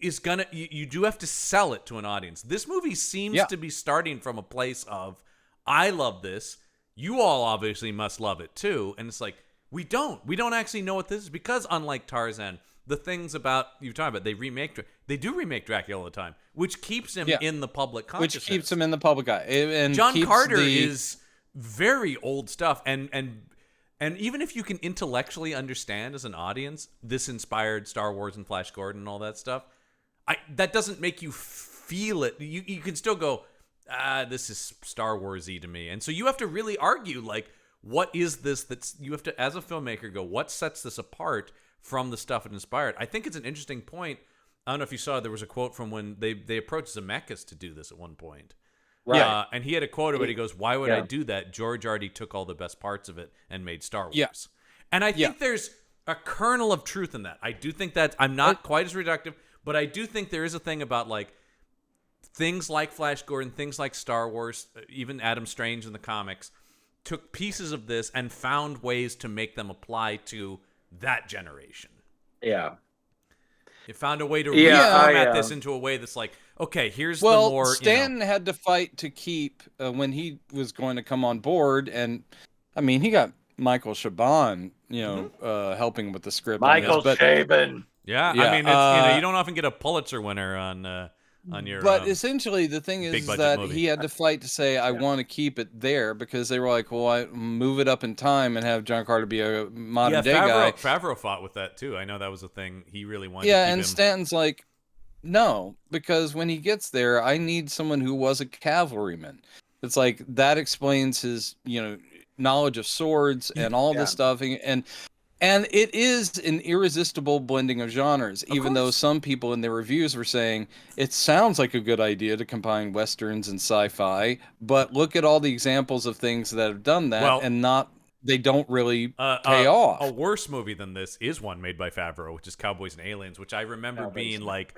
is gonna you do have to sell it to an audience. This movie seems to be starting from a place of, I love this. You all obviously must love it too. And it's like, we don't actually know what this is, because unlike Tarzan, the things about you're talking about, they do remake Dracula all the time, which keeps him in the public consciousness. Which keeps him in the public eye. And John Carter is very old stuff, and even if you can intellectually understand as an audience, this inspired Star Wars and Flash Gordon and all that stuff, that doesn't make you feel it. You can still go, this is Star Wars-y to me. And so you have to really argue, like, what is this you have to, as a filmmaker, go, what sets this apart from the stuff it inspired? I think it's an interesting point. I don't know if you saw, there was a quote from when they approached Zemeckis to do this at one point. Right. And he had a quote about it. He goes, why would I do that? George already took all the best parts of it and made Star Wars. Yeah. And I think there's a kernel of truth in that. I do think that I'm not quite as reductive, but I do think there is a thing about, like, things like Flash Gordon, things like Star Wars, even Adam Strange in the comics, took pieces of this and found ways to make them apply to that generation. Yeah. It found a way to reformat this into a way that's like, okay, here's the more... Stanton had to fight to keep, when he was going to come on board, and, I mean, he got Michael Chabon, helping with the script. Michael Chabon. Yeah, I mean, it's, you don't often get a Pulitzer winner on your... But essentially, the thing is that movie. he had to fight to say, I want to keep it there, because they were like, well, I move it up in time and have John Carter be a modern-day guy. Favreau fought with that, too. I know that was a thing he really wanted to keep him. Stanton's like, no, because when he gets there, I need someone who was a cavalryman. It's like, that explains his, knowledge of swords and all this stuff. And it is an irresistible blending of genres, even though some people in their reviews were saying it sounds like a good idea to combine Westerns and sci-fi, but look at all the examples of things that have done that they don't really pay off. A worse movie than this is one made by Favreau, which is Cowboys and Aliens, which I remember being like,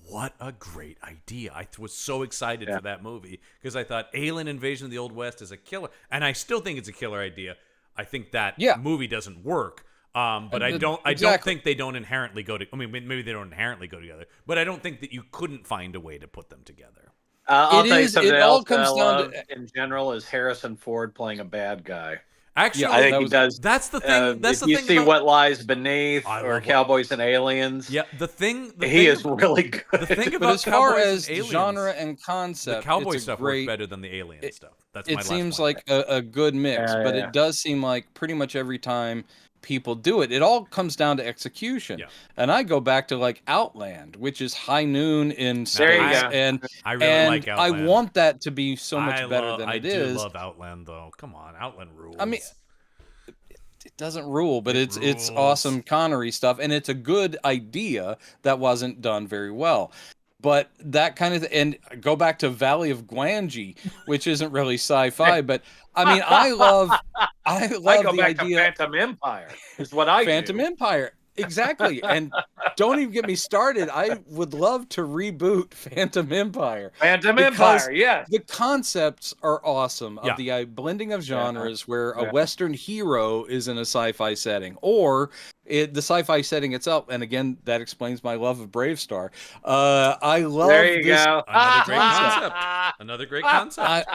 what a great idea. I was so excited for that movie because I thought Alien Invasion of the Old West is a killer, and I still think it's a killer idea. I think that movie doesn't work. But I don't think they don't inherently go to. I mean, maybe they don't inherently go together, but I don't think that you couldn't find a way to put them together. I'll tell you something else that I love in general is Harrison Ford playing a bad guy. Actually, I think he does. That's the thing. That's the thing. You see What Lies Beneath or Cowboys and Aliens. Yeah, he is really good. The thing about as far as genre and concept, the Cowboy stuff works better than the Alien stuff. That's it seems like a good mix, but it does seem like pretty much every time people do it. It all comes down to execution. Yeah. And I go back to like Outland, which is High Noon in space. There you go. And I really like Outland. I want that to be so much better than it is. I do love Outland, though. Come on, Outland rules. I mean, it doesn't rule, but it's rules. awesome Connery stuff, and it's a good idea that wasn't done very well. But that kind of and go back to Valley of Gwangi, which isn't really sci-fi, but I mean, I love go the back idea. to Phantom Empire is what I Phantom do. Empire. Exactly. And don't even get me started. I would love to reboot Phantom Empire. Phantom Empire, yes. The concepts are awesome of Yeah. the blending of genres where a Western hero is in a sci-fi setting, or the sci-fi setting itself. And again, that explains my love of Brave Star. I love There you this. go. Another great concept. Another great concept.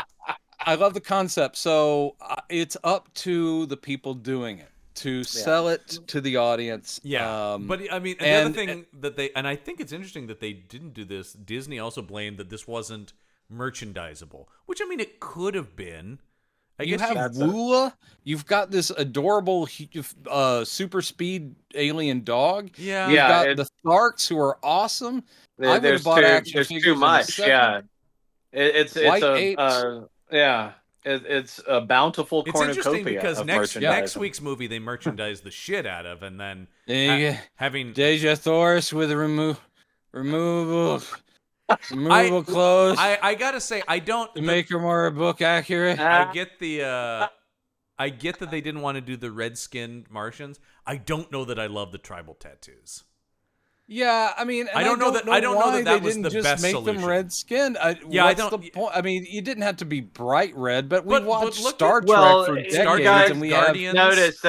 I love the concept. So it's up to the people doing it to sell it to the audience. Yeah, but I mean, the other thing that and I think it's interesting that they didn't do this. Disney also blamed that this wasn't merchandisable, which I mean, it could have been. You have Woola. You've got this adorable super speed alien dog. Yeah, You've got the Tharks, who are awesome. There's too much. Yeah, it's It's a bountiful cornucopia. It's interesting because of next week's movie they merchandise the shit out of, and then having Deja Thoris with removable clothes. I gotta say, I don't to make her more book accurate. I get I get that they didn't want to do the red-skinned Martians. I don't know that I love the tribal tattoos. Yeah, I mean, I don't know that that was the best make solution. them red-skinned. What's the point? I mean, you didn't have to be bright red, but we watched Star Trek for decades, and we Guardians. Notice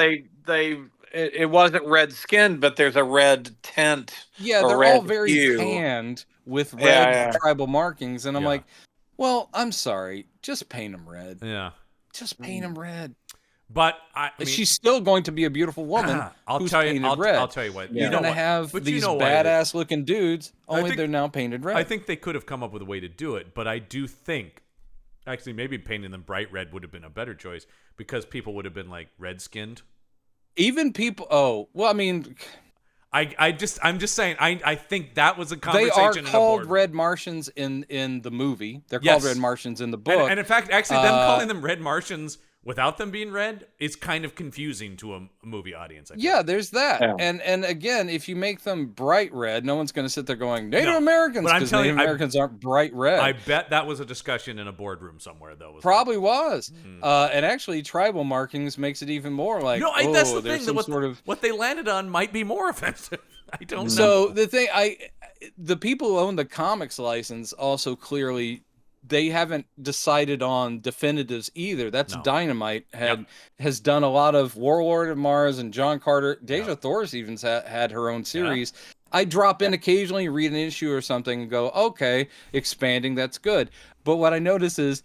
it wasn't red skinned, but there's a red tint. Yeah, they're all very tanned with red tribal markings, and I'm like, well, I'm sorry, just paint them red. Yeah, just paint them red. But I mean, she's still going to be a beautiful woman. I'll tell you what. You're going to have these badass looking dudes. Only they're now painted red. I think they could have come up with a way to do it, but I do think, actually, maybe painting them bright red would have been a better choice because people would have been like red skinned. Even people. Oh, well, I mean, I'm just saying. I think that was a conversation. They are called Red Martians in the movie. They're called Red Martians in the book. And in fact, actually, them calling them Red Martians without them being red is kind of confusing to a movie audience. Yeah, there's that. Yeah. And again, if you make them bright red, no one's going to sit there going Native Americans, because Native Americans aren't bright red. I bet that was a discussion in a boardroom somewhere, though. Probably was. And actually, tribal markings makes it even more like, that's the thing. That what they landed on might be more offensive. I don't know. So the people who own the comics license also clearly, they haven't decided on definitives either. That's Dynamite has done a lot of Warlord of Mars and John Carter. Deja Thoris even had her own series. I drop in occasionally, read an issue or something, and go, okay, expanding, that's good. But what I notice is,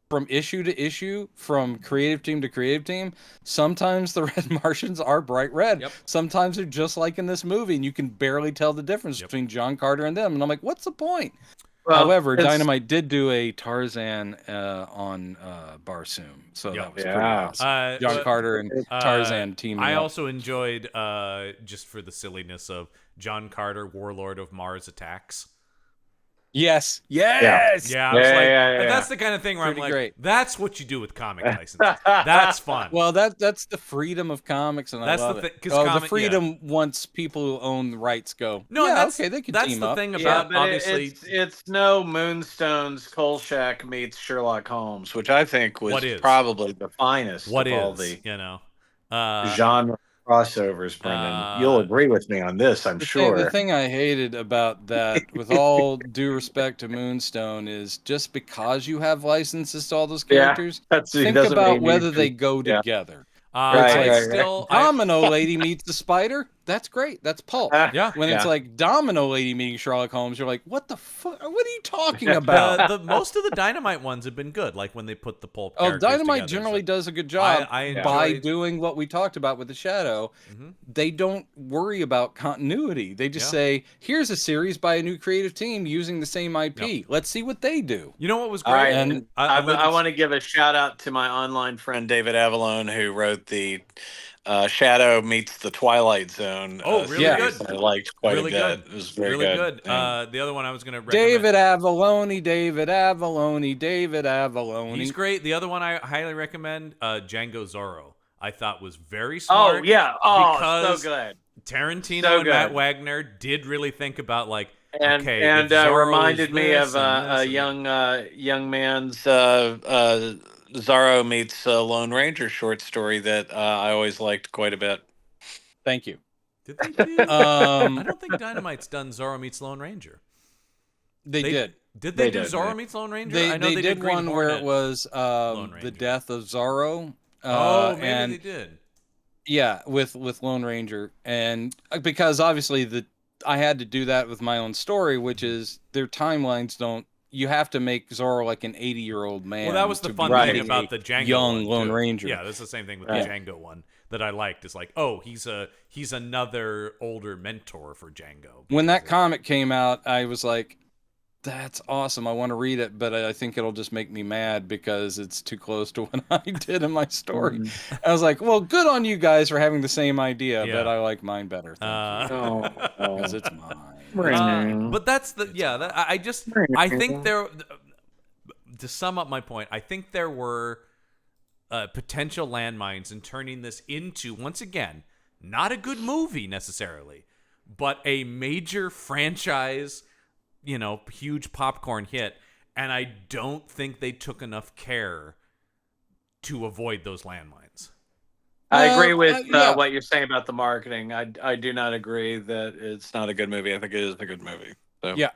from issue to issue, from creative team to creative team, sometimes the Red Martians are bright red. Yep. Sometimes they're just like in this movie, and you can barely tell the difference between John Carter and them. And I'm like, what's the point? Well, however, Dynamite did do a Tarzan on Barsoom, so that was pretty awesome. John Carter and Tarzan teaming I up. also enjoyed, just for the silliness of John Carter, Warlord of Mars Attacks. Yes. Yeah, that's the kind of thing where I'm like, great. That's what you do with comic licenses. That's fun. Well, that's the freedom of comics, and that's I love it. The freedom once people who own the rights go. No, okay, they can team up. That's the thing about obviously. It's no Moonstone's Kolchak meets Sherlock Holmes, which I think was probably the finest of all the genre crossovers, Brendan. You'll agree with me on this, I'm sure. The thing I hated about that, with all due respect to Moonstone, is just because you have licenses to all those characters, think about whether they go together. Domino Lady meets the Spider. That's great. That's Pulp. When it's like Domino Lady meeting Sherlock Holmes, you're like, what the fuck? What are you talking about? Most of the Dynamite ones have been good, like when they put the Pulp characters Dynamite together, generally does a good job by doing what we talked about with the Shadow. They don't worry about continuity. They just say, here's a series by a new creative team using the same IP. Let's see what they do. You know what was great? And I want to give a shout out to my online friend David Avalone, who wrote the Shadow meets the Twilight Zone. Oh, really series good. I liked quite Really a bit. good. It was very Really good. good. Yeah. The other one I was going to recommend. David Avalone, David Avalone, David Avalone. He's great. The other one I highly recommend, Django Zorro. I thought was very smart. Oh yeah. Oh, because so good. Tarantino and Matt Wagner did really think about like, okay, if Zorro reminded is me of this and this a and young man's Zorro meets Lone Ranger short story that I always liked quite a bit. Thank you. Did they do? I don't think Dynamite's done Zorro meets Lone Ranger. They did. Did they do Zorro meets Lone Ranger? They, I know they did Green one Hornet, where it was Lone the Ranger. death of Zorro. Maybe and they did. Yeah, with Lone Ranger, and because obviously I had to do that with my own story, which is their timelines don't. You have to make Zorro like an 80-year-old man. Well, that was the to fun be thing about the Django young one, Lone too. Ranger. Yeah, that's the same thing with the Django one that I liked. Is like, oh, he's another older mentor for Django. When that comic came out, I was like, that's awesome. I want to read it, but I think it'll just make me mad because it's too close to what I did in my story. I was like, well, good on you guys for having the same idea, but I like mine better. Thank you. Because it's mine. But that's I think there, to sum up my point, I think there were potential landmines in turning this into, once again, not a good movie necessarily, but a major franchise, huge popcorn hit. And I don't think they took enough care to avoid those landmines. I agree with what you're saying about the marketing. I do not agree that it's not a good movie. I think it is a good movie. So. Yeah.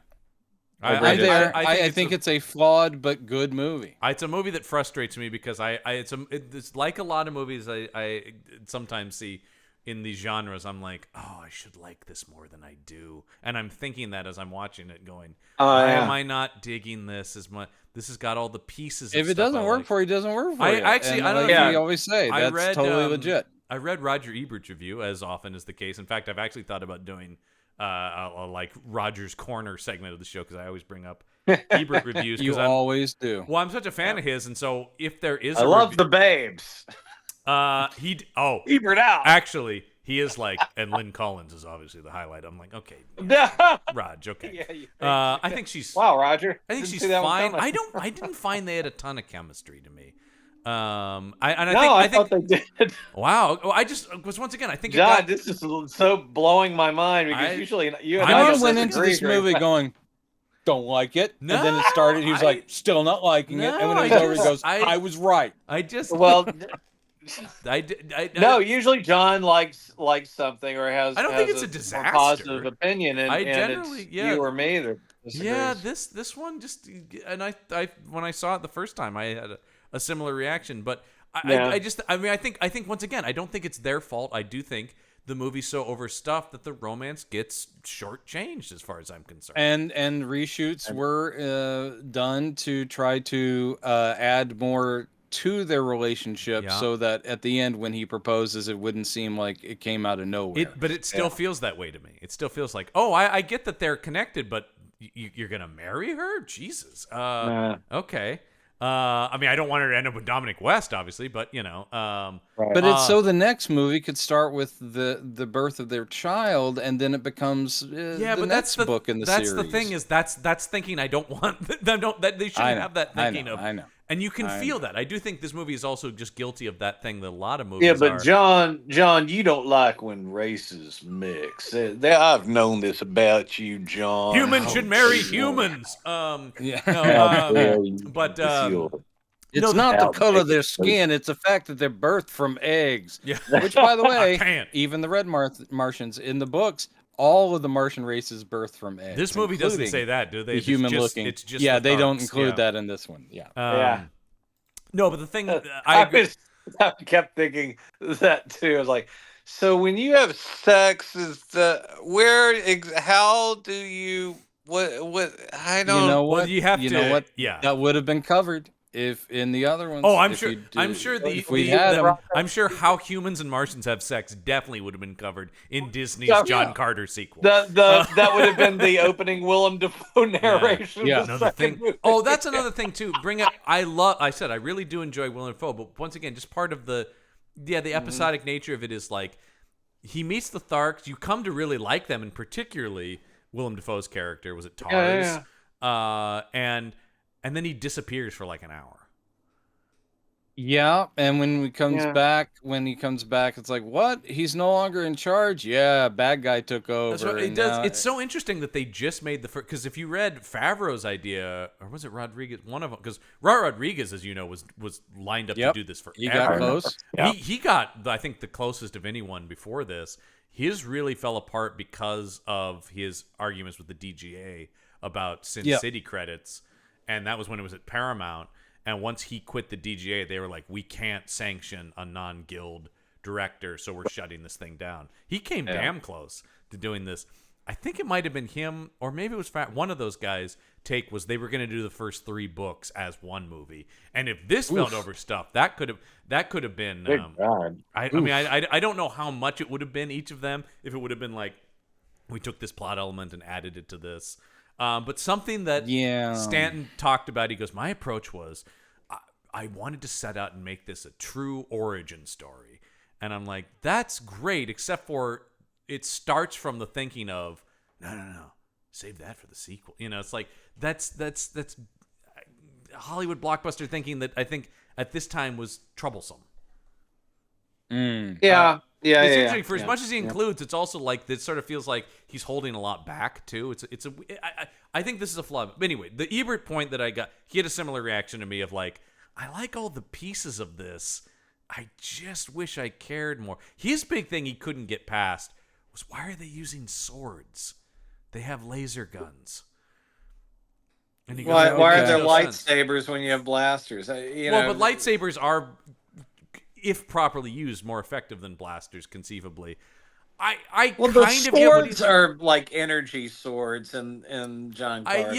I think it's a flawed but good movie. It's a movie that frustrates me because it's like a lot of movies I sometimes see in these genres. I'm like, oh, I should like this more than I do, and I'm thinking that as I'm watching it, going, why am I not digging this as much? This has got all the pieces. If it doesn't work for you, it doesn't work for you. I don't know. We always say that's totally legit. I read Roger Ebert's review, as often is the case. In fact, I've actually thought about doing a like Roger's Corner segment of the show because I always bring up Ebert reviews. You always do. Well, I'm such a fan of his, and so if there is, I love the babes. Ebert out. Actually, he is like, and Lynn Collins is obviously the highlight. I'm like, okay, Raj, okay. I think she's Roger. I think she's fine. I didn't find they had a ton of chemistry to me. I thought they did. Wow. I just was once again. I think John, this is so blowing my mind because usually you and I went into this movie going, don't like it, and then it started. He was like, still not liking it, and when it was over, he goes, I was right. No, usually John likes something or has. I don't think it's a disaster. Positive opinion, and generally, it's you or me that disagrees. Yeah, this one just, and I when I saw it the first time, I had a similar reaction, but I think once again, I don't think it's their fault. I do think the movie's so overstuffed that the romance gets shortchanged, as far as I'm concerned. And reshoots were done to try to add more to their relationship, so that at the end, when he proposes, it wouldn't seem like it came out of nowhere. But it still feels that way to me. It still feels like, oh, I get that they're connected, but you're gonna marry her? Jesus. Okay. I mean, I don't want her to end up with Dominic West, obviously, but But it's so the next movie could start with the birth of their child, and then it becomes the next book in the series. That's the thing is that's thinking I don't want them. That they shouldn't have that thinking I know. And you can feel that. I do think this movie is also just guilty of that thing that a lot of movies are. Yeah, but are. John, you don't like when races mix. I've known this about you, John. Humans should marry humans. But it's not the color of their skin; it's the fact that they're birthed from eggs. Yeah. Which, by the way, even the Red Martians in the books, all of the Martian races birthed from eggs. This movie doesn't say that, do they? The human looking. It's just they don't include that in this one. Yeah. No, but the thing I kept thinking that too. I was like, so when you have sex, how do you what? I don't. You know what? Well, you have to. Know what? Yeah, that would have been covered. If in the other ones, I'm sure how humans and Martians have sex definitely would have been covered in Disney's John Carter sequel. That would have been the opening Willem Dafoe narration. Yeah. Another thing. Oh, that's another thing too. I really do enjoy Willem Dafoe, but once again, just part of the Yeah, the episodic nature of it is like he meets the Tharks. You come to really like them, and particularly Willem Dafoe's character. Was it Tars? And then he disappears for like an hour. Yeah, and when he comes back, it's like, what? He's no longer in charge. Yeah, bad guy took over. That's right. It does. It's so interesting that they just made the first. Because if you read Favreau's idea, or was it Rodriguez? One of them, because Rodriguez, as you know, was lined up to do this forever. He got close. He got, I think, the closest of anyone before this. His really fell apart because of his arguments with the DGA about Sin City credits, and that was when it was at Paramount. And once he quit the DGA, they were like, we can't sanction a non-guild director, so we're shutting this thing down. He came damn close to doing this. I think it might have been him, or maybe it was one of those guys' take was they were going to do the first 3 books as one movie. And if this felt overstuffed, that could have been. I mean, I don't know how much it would have been each of them if it would have been like we took this plot element and added it to this. But something that Stanton talked about, he goes, my approach was I wanted to set out and make this a true origin story. And I'm like, that's great, except for it starts from the thinking of, no, save that for the sequel. You know, it's like, that's Hollywood blockbuster thinking that I think at this time was troublesome. Yeah. For as much as he includes, it's also like it sort of feels like he's holding a lot back too. I think this is a flaw. But anyway, the Ebert point that I got, he had a similar reaction to me of like, I like all the pieces of this. I just wish I cared more. His big thing he couldn't get past was, why are they using swords? They have laser guns. And he goes, why are there lightsabers when you have blasters? But lightsabers are, if properly used, more effective than blasters, conceivably. The swords are like energy swords and John Carter.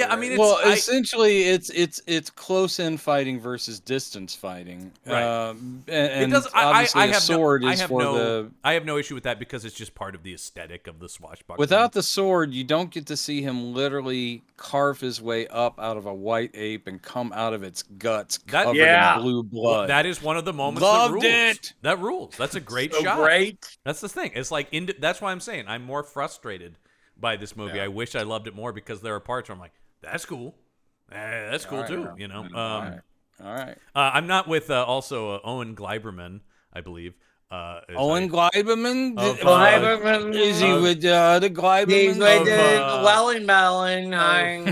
Essentially, it's close in fighting versus distance fighting. Right. And obviously, a sword is for the. I have no issue with that because it's just part of the aesthetic of the swashbuckler. Without the sword, you don't get to see him literally carve his way up out of a white ape and come out of its guts covered in blue blood. Well, that is one of the moments Loved that rules. it. That rules. That's a great so shot. Great. That's the thing. It's like that's why I'm saying I'm more frustrated by this movie. Yeah. I wish I loved it more because there are parts where I'm like, that's cool. That's cool too. You know. All right. I'm not with also Owen Gleiberman, I believe. Owen Gleiberman? Is he with the Gleiberman? He's with the Welling Mellon. Of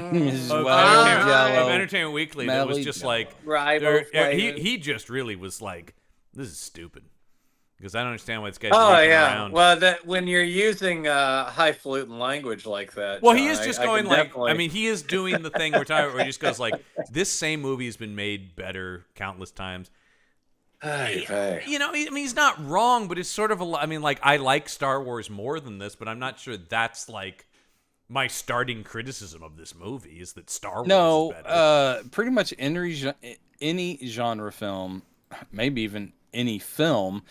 Entertainment Weekly. That was just like he just really was like, this is stupid. Because I don't understand why this guy's around. Well, when you're using highfalutin language like that. Well, he is just going like, I mean, he is doing the thing we're talking about where he just goes like, this same movie has been made better countless times. You know, I mean, he's not wrong, but it's sort of I mean, like, I like Star Wars more than this, but I'm not sure that's like my starting criticism of this movie is that Star Wars is better. Pretty much any genre film, maybe even any film,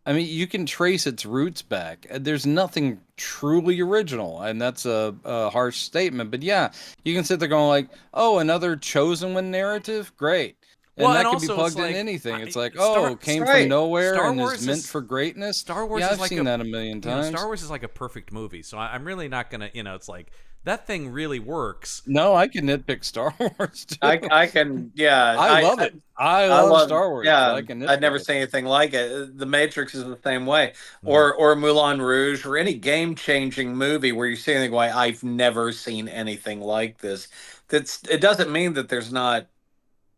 I mean, you can trace its roots back. There's nothing truly original, and that's a harsh statement. But yeah, you can sit there going like, oh, another chosen one narrative? Great. And that can be plugged in anything. It's like, came from nowhere and is meant for greatness. Star Wars I've is like seen that a million times. Star Wars is like a perfect movie, so I'm really not going to, it's like, that thing really works. No, I can nitpick Star Wars too. I can, I love it. I love Star Wars. Yeah, I'd never seen anything like it. The Matrix is the same way, or Moulin Rouge, or any game-changing movie where you see anything like, I've never seen anything like this. It doesn't mean that there's not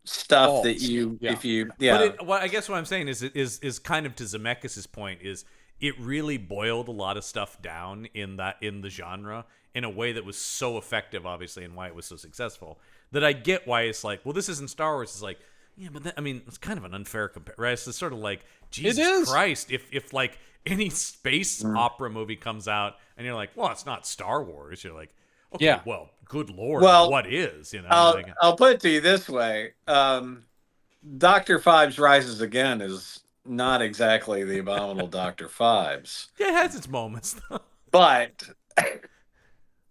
stuff that But I guess what I'm saying is kind of to Zemeckis' point is it really boiled a lot of stuff down in the genre in a way that was so effective, obviously, and why it was so successful, that I get why it's like, well, this isn't Star Wars. It's like, yeah, but I mean, it's kind of an unfair comparison, right? It's sort of like, Jesus Christ, if like any space opera movie comes out and you're like, well, it's not Star Wars, you're like, okay, well, good Lord, what is? I'll put it to you this way: Dr. Phibes Rises Again is not exactly the abominable Dr. Phibes. Yeah, it has its moments, though. But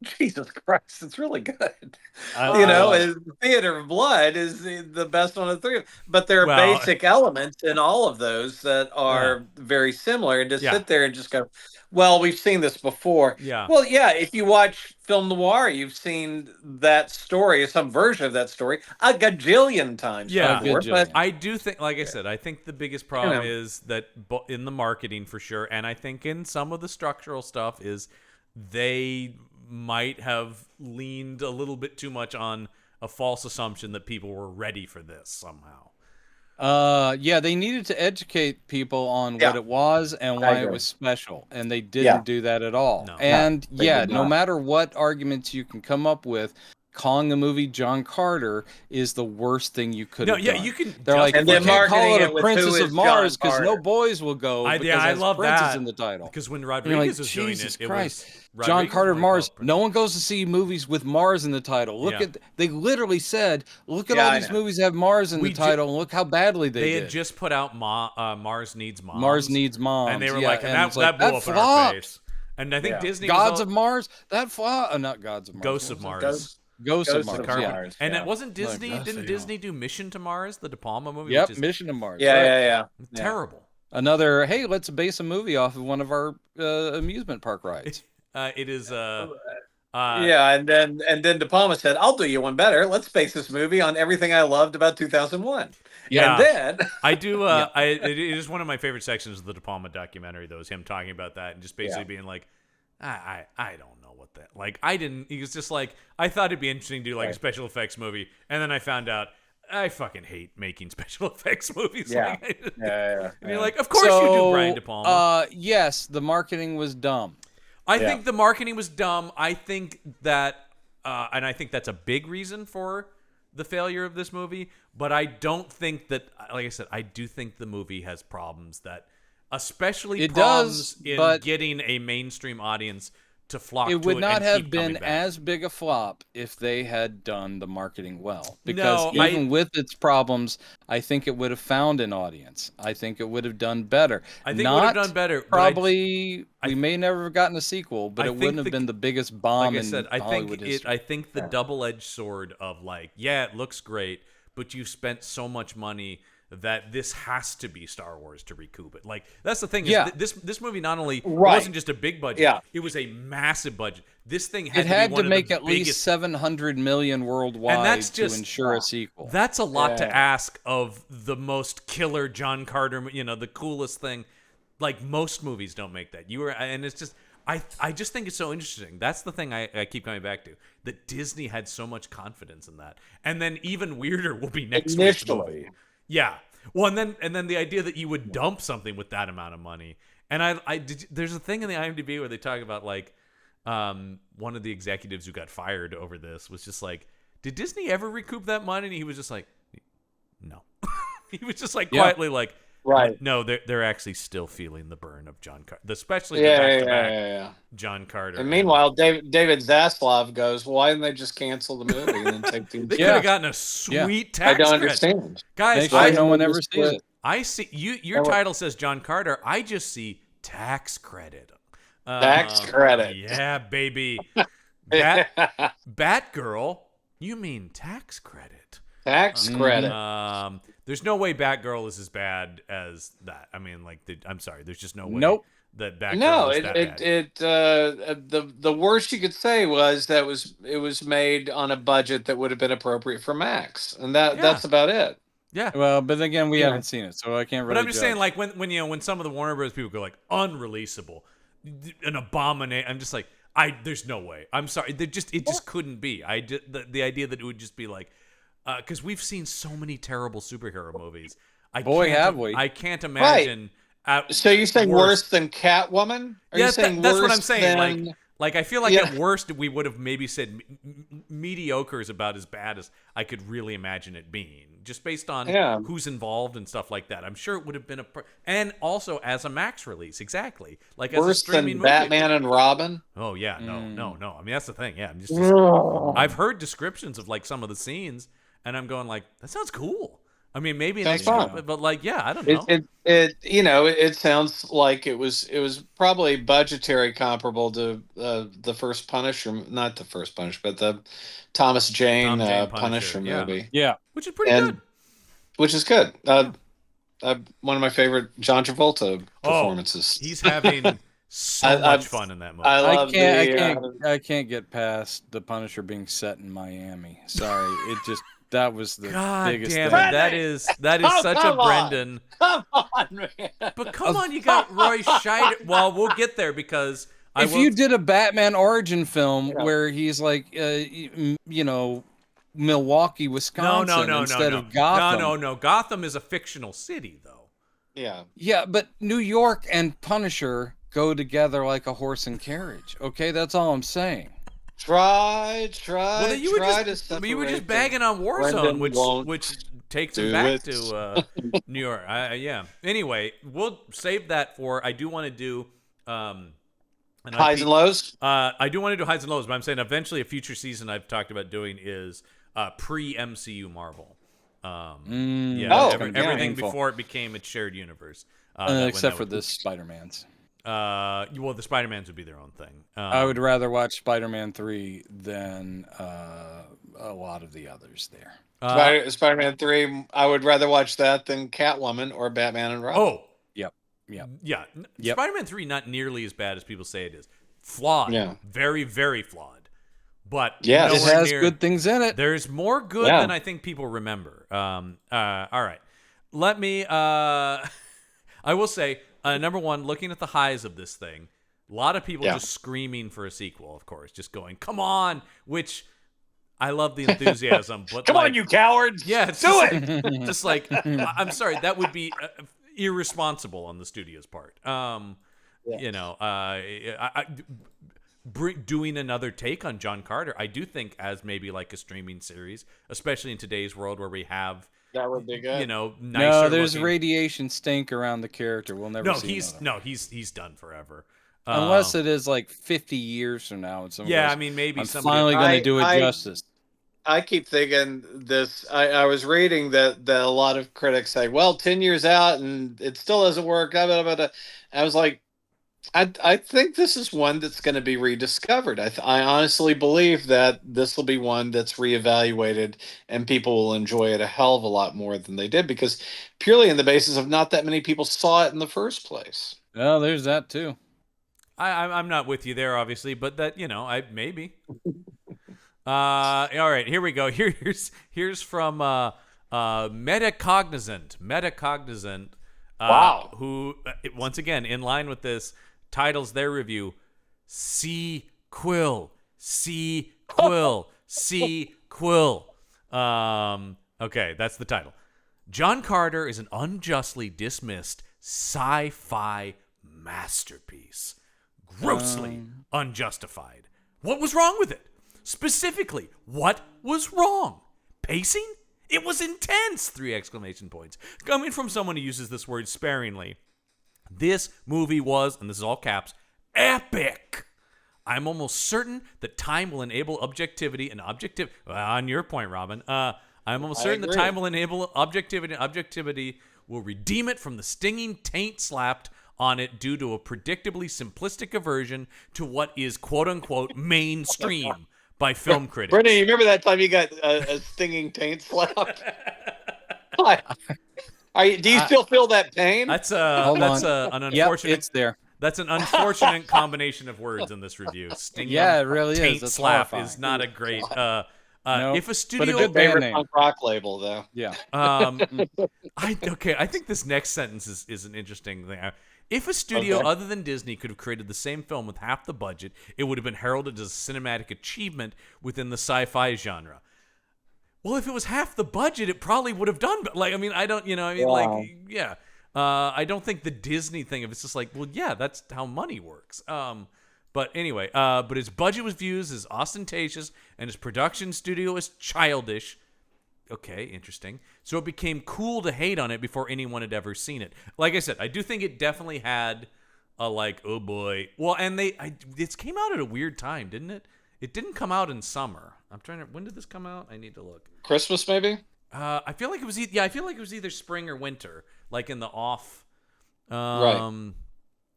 Jesus Christ, it's really good. I Theater of Blood is the best one of the three. But there are Well, basic elements in all of those that are very similar. And to sit there and just go, well, we've seen this before. Yeah. Well, yeah, if you watch film noir, you've seen that story, some version of that story, a gajillion times before. But I do think, like I said, I think the biggest problem is that in the marketing for sure, and I think in some of the structural stuff is they might have leaned a little bit too much on a false assumption that people were ready for this somehow. They needed to educate people on what it was and why it was special, and they didn't do that at all. No. And no matter what arguments you can come up with, calling the movie John Carter is the worst thing you could have done. You can. They're like, and we then can't call it marketing a Princess of Mars because no Carter. boys will go. I love Princess that in the title. because when And Rodriguez you're like, was doing Jesus it, Christ. it was John Rodriguez Carter was Mars. like, No one goes to see movies with Mars in the title. They literally said, look at all these movies that have Mars in the title, and look how badly they did. had just put out Mars Needs Moms. Mars Needs Moms. And they were like, and that blew up in our flopped. face. And I think Disney Gods of Mars, that flopped. Not Gods of Mars. Ghosts of Mars. Ghosts of Mars. Mars. And it wasn't Disney. Didn't Disney do Mission to Mars, the De Palma movie? Yep, which is Mission to Mars. Yeah. terrible. Another, hey, let's base a movie off of one of our amusement park rides. It is. And then De Palma said, "I'll do you one better. Let's base this movie on everything I loved about 2001." Yeah, and then I do. It is one of my favorite sections of the De Palma documentary. Though, is him talking about that and just basically being like, I don't know what that. Like, I didn't. He was just like, I thought it'd be interesting to do like a special effects movie, and then I found out I fucking hate making special effects movies. And you're like, of course you do, Brian De Palma. Yes, the marketing was dumb. I think the marketing was dumb. I think that, and I think that's a big reason for the failure of this movie. But I don't think that, like I said, I do think the movie has problems that, especially problems in getting a mainstream audience to flock to it. It would not and have keep been coming back. as big a flop if they had done the marketing well. Because even with its problems, I think it would have found an audience. I think it would have done better. I think it would have done better. Probably, we may never have gotten a sequel, but it wouldn't have been the biggest bomb in Hollywood history. I think the double-edged sword of like, yeah, it looks great, but you spent so much money that this has to be Star Wars to recoup it. Like, that's the thing. This movie not only wasn't just a big budget, it was a massive budget. This thing had to make at least $700 million worldwide, and that's to ensure a sequel. That's a lot to ask of the most killer John Carter, the coolest thing. Like, most movies don't make that. And it's just, I just think it's so interesting. That's the thing I keep coming back to, that Disney had so much confidence in that. And then even weirder will be next week's movie. Yeah. Well, and then the idea that you would dump something with that amount of money. And there's a thing in the IMDb where they talk about like one of the executives who got fired over this was just like, did Disney ever recoup that money? And he was just like, no. He was just like quietly like, no, they're actually still feeling the burn of John Carter, especially the back-to-back John Carter. And meanwhile, David Zaslav goes, "Why didn't they just cancel the movie and then take the?" They could have gotten a sweet tax credit. I don't understand, guys. No one ever sees it. I see your title says John Carter. I just see tax credit. Tax credit. Yeah, baby. Batgirl. You mean tax credit? Tax credit. There's no way Batgirl is as bad as that. I mean, like, I'm sorry. There's just no way. Nope. That Batgirl is that bad. The worst you could say was that it was made on a budget that would have been appropriate for Max, and that's about it. Yeah. Well, but again, we haven't seen it, so I can't really. But I'm just judge. saying, like, when some of the Warner Bros. People go like unreleasable, an abomination. I'm just like, there's no way. I'm sorry. It just couldn't be. The idea that it would just be like. Because we've seen so many terrible superhero movies. Have we? I can't imagine. So you're saying worse than Catwoman? That's what I'm saying. Like I feel like at worst we would have maybe said mediocre is about as bad as I could really imagine it being, just based on who's involved and stuff like that. I'm sure it would have been and also as a Max release, exactly. Like worse as a streaming than Batman movie. and Robin. Oh yeah, no. I mean that's the thing. Yeah, I'm just I've heard descriptions of like some of the scenes. And I'm going like, that sounds cool. I mean, maybe Sounds next year, fun. but like, yeah, I don't know. It sounds like it was probably budgetary comparable to the first Punisher, not the first Punisher, but the Thomas Jane, Tom Jane Punisher yeah. movie. Yeah. Which is pretty good. Which is good. One of my favorite John Travolta performances. He's having so much fun in that movie. I can't get past the Punisher being set in Miami. Sorry, that was the biggest damn thing. it. That is such a Brendan. Come on, man. But come on, you got Roy Scheider. Well, we'll get there because if you did a Batman origin film where he's like, Milwaukee, Wisconsin, instead of Gotham. No. Gotham is a fictional city, though. Yeah. Yeah, but New York and Punisher go together like a horse and carriage. Okay, that's all I'm saying. Well, then you were just bagging on Warzone, which takes him back to New York. Yeah. Anyway, we'll save that for. I do want to do highs and lows. I do want to do highs and lows, but I'm saying eventually a future season I've talked about doing is pre-MCU Marvel. Everything before it became its shared universe. Except for the Spider-Mans. Well, the Spider-Mans would be their own thing. I would rather watch Spider-Man 3 than a lot of the others there. Spider-Man 3, I would rather watch that than Catwoman or Batman and Robin. Oh. Yep. Yeah. Spider-Man 3, not nearly as bad as people say it is. Flawed. Yeah. Very, very flawed. But it has good things in it. There's more good than I think people remember. All right. Let me... I will say... number one, looking at the highs of this thing, a lot of people just screaming for a sequel, of course, just going, come on, which I love the enthusiasm. But come on, you cowards. Yeah, do it. Just like, I'm sorry, that would be irresponsible on the studio's part. Doing another take on John Carter, I do think as maybe like a streaming series, especially in today's world where we have... That would be good. Nicer there's looking... radiation stink around the character. We'll never see he's done forever. Unless it is like 50 years from now. I mean, maybe I'm finally going to do it justice. I keep thinking this. I was reading that a lot of critics say, well, 10 years out and it still doesn't work. I was like, I think this is one that's going to be rediscovered. I honestly believe that this will be one that's reevaluated and people will enjoy it a hell of a lot more than they did because purely in the basis of not that many people saw it in the first place. Well, there's that too. I'm not with you there, obviously, but that, I maybe. All right, here we go. Here's from Metacognizant. Wow. Who, once again, in line with this, titles their review Sequel. Okay, that's the title. John Carter is an unjustly dismissed sci-fi masterpiece. Grossly unjustified. What was wrong with it? Specifically, what was wrong? Pacing? It was intense! 3 exclamation points. Coming from someone who uses this word sparingly. This movie was, and this is all caps, epic. I'm almost certain that time will enable objectivity and on your point, Robin. I'm almost certain that time will enable objectivity and objectivity will redeem it from the stinging taint slapped on it due to a predictably simplistic aversion to what is quote-unquote mainstream by film critics. Brendan, you remember that time you got a stinging taint slapped? Do you still feel that pain? That's an unfortunate. Yep, it's there. That's an unfortunate combination of words in this review. Stinging it really taint is. Slap horrifying. Is not a great. If a studio, but a good favorite punk rock label though. Yeah. I think this next sentence is an interesting thing. If a studio other than Disney could have created the same film with half the budget, it would have been heralded as a cinematic achievement within the sci-fi genre. Well, if it was half the budget, it probably would have done. But I don't think the Disney thing. If it's just like, well, yeah, that's how money works. But anyway, but his budget was viewed as ostentatious, and his production studio as childish. Okay, interesting. So it became cool to hate on it before anyone had ever seen it. Like I said, I do think it definitely had a oh boy. Well, and it came out at a weird time, didn't it? It didn't come out in summer. I'm trying to. When did this come out? I need to look. Christmas, maybe. I feel like it was I feel like it was either spring or winter, like in the off. Right.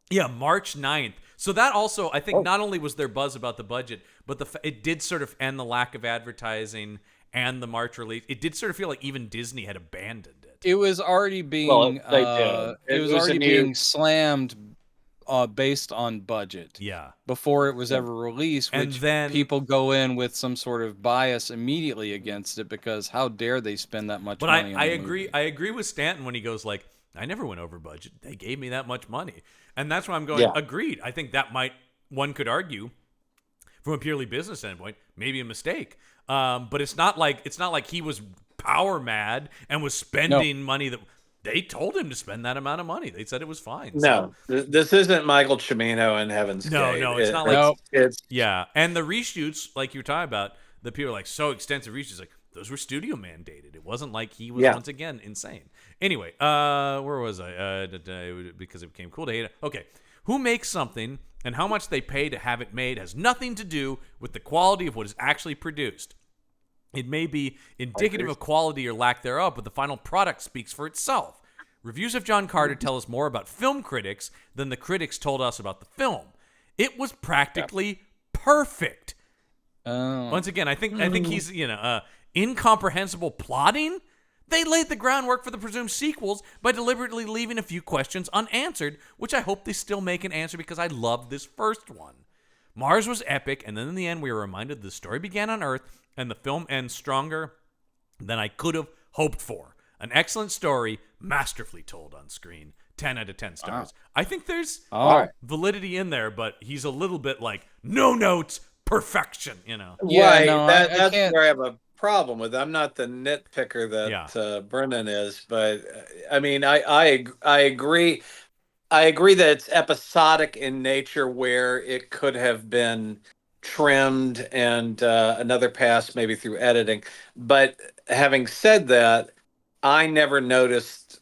Yeah, March 9th. So that also, I think, not only was there buzz about the budget, but it did sort of end the lack of advertising and the March release. It did sort of feel like even Disney had abandoned it. It was already being Well, they did. it It was was a already new- being slammed based on budget. Yeah. Before it was ever released, And which then- people go in with some sort of bias immediately against it because how dare they spend that much But money on I a agree. movie. I agree with Stanton when he goes like, "I never went over budget. They gave me that much money," and that's why I'm going. Yeah. Agreed. I think that one could argue, from a purely business standpoint, maybe a mistake. But it's not like he was power mad and was spending money that they told him to spend that amount of money. They said it was fine. No, this isn't Michael Cimino in Heaven's Gate. No, it's not like- No. it's Yeah, and the reshoots, like you were talking about, the people are like so extensive reshoots, like those were studio mandated. It wasn't like he was once again insane. Anyway, where was I? Because it became cool to hate it. Okay, who makes something and how much they pay to have it made has nothing to do with the quality of what is actually produced. It may be indicative of quality or lack thereof, but the final product speaks for itself. Reviews of John Carter tell us more about film critics than the critics told us about the film. It was practically perfect. Once again, I think he's incomprehensible plotting. They laid the groundwork for the presumed sequels by deliberately leaving a few questions unanswered, which I hope they still make an answer because I loved this first one. Mars was epic, and then in the end we were reminded the story began on Earth, and the film ends stronger than I could have hoped for. An excellent story, masterfully told on screen. 10 out of 10 stars. Wow. I think there's Oh. validity in there, but he's a little bit like, no notes, perfection, Yeah, right. no, I That's can't- where I have a problem with. I'm not the nitpicker that Brennan is, but I mean, I agree. I agree that it's episodic in nature, where it could have been trimmed and another pass maybe through editing. But having said that, I never noticed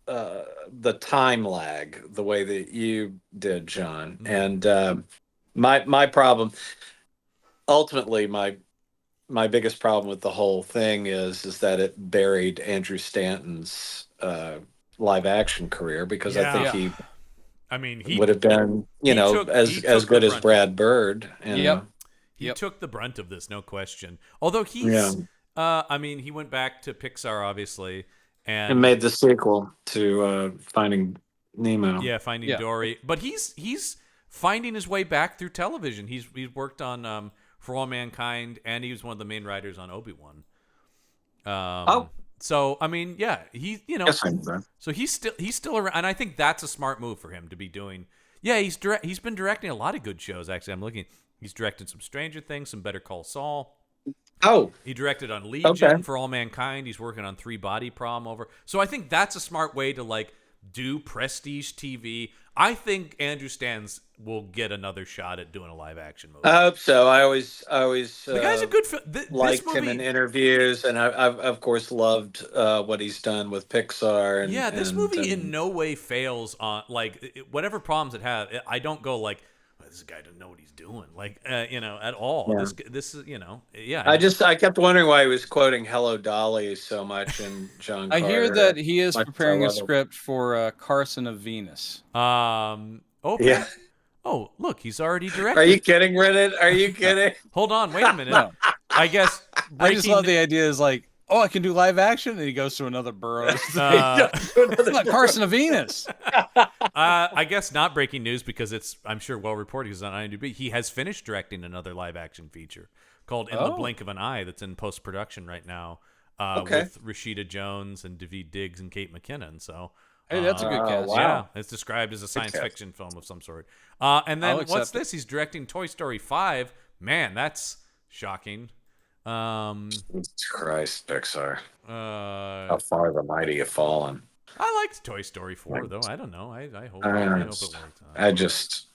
the time lag the way that you did, John. And my problem, ultimately, my biggest problem with the whole thing is that it buried Andrew Stanton's live action career, because I think he would have been, as good as Brad Bird. He took the brunt of this, no question. Although he's, he went back to Pixar, obviously, and made the sequel to Finding Nemo. Yeah, Finding Dory. But he's finding his way back through television. He's worked on For All Mankind, and he was one of the main writers on Obi-Wan. So I mean, yeah, so he's still around, and I think that's a smart move for him to be doing. Yeah, he's been directing a lot of good shows. Actually, I'm looking. He's directed some Stranger Things, some Better Call Saul. Oh, he directed on Legion, For All Mankind. He's working on 3 Body Problem over. So I think that's a smart way to do prestige TV. I think Andrew Stans will get another shot at doing a live action movie. I hope so. I always the guy's a good liked him in interviews, and I've of course loved what he's done with Pixar. And, this movie in no way fails on whatever problems it has. I don't go like, this guy doesn't know what he's doing, at all. Yeah. This is, I kept wondering why he was quoting "Hello Dolly" so much in John I Carter. hear that he is preparing a script for Carson of Venus. Okay. Yeah. Oh, look, he's already directed. Are you kidding, Reddit? Are you kidding? Hold on, wait a minute. No. I guess I just love the idea is like, oh, I can do live action, and he goes to another borough. It's like Carson of Venus. I guess not breaking news, because it's, I'm sure, well reported, because on IMDb. He has finished directing another live action feature called In the Blink of an Eye that's in post production right now, with Rashida Jones and Daveed Diggs and Kate McKinnon. So hey, that's a good cast. Wow. Yeah, it's described as a science fiction film of some sort. And then what's this? He's directing Toy Story 5. Man, that's shocking. Christ, Pixar. How far the mighty have fallen. I liked Toy Story 4, though. I don't know. I hope, I it don't worked. I just.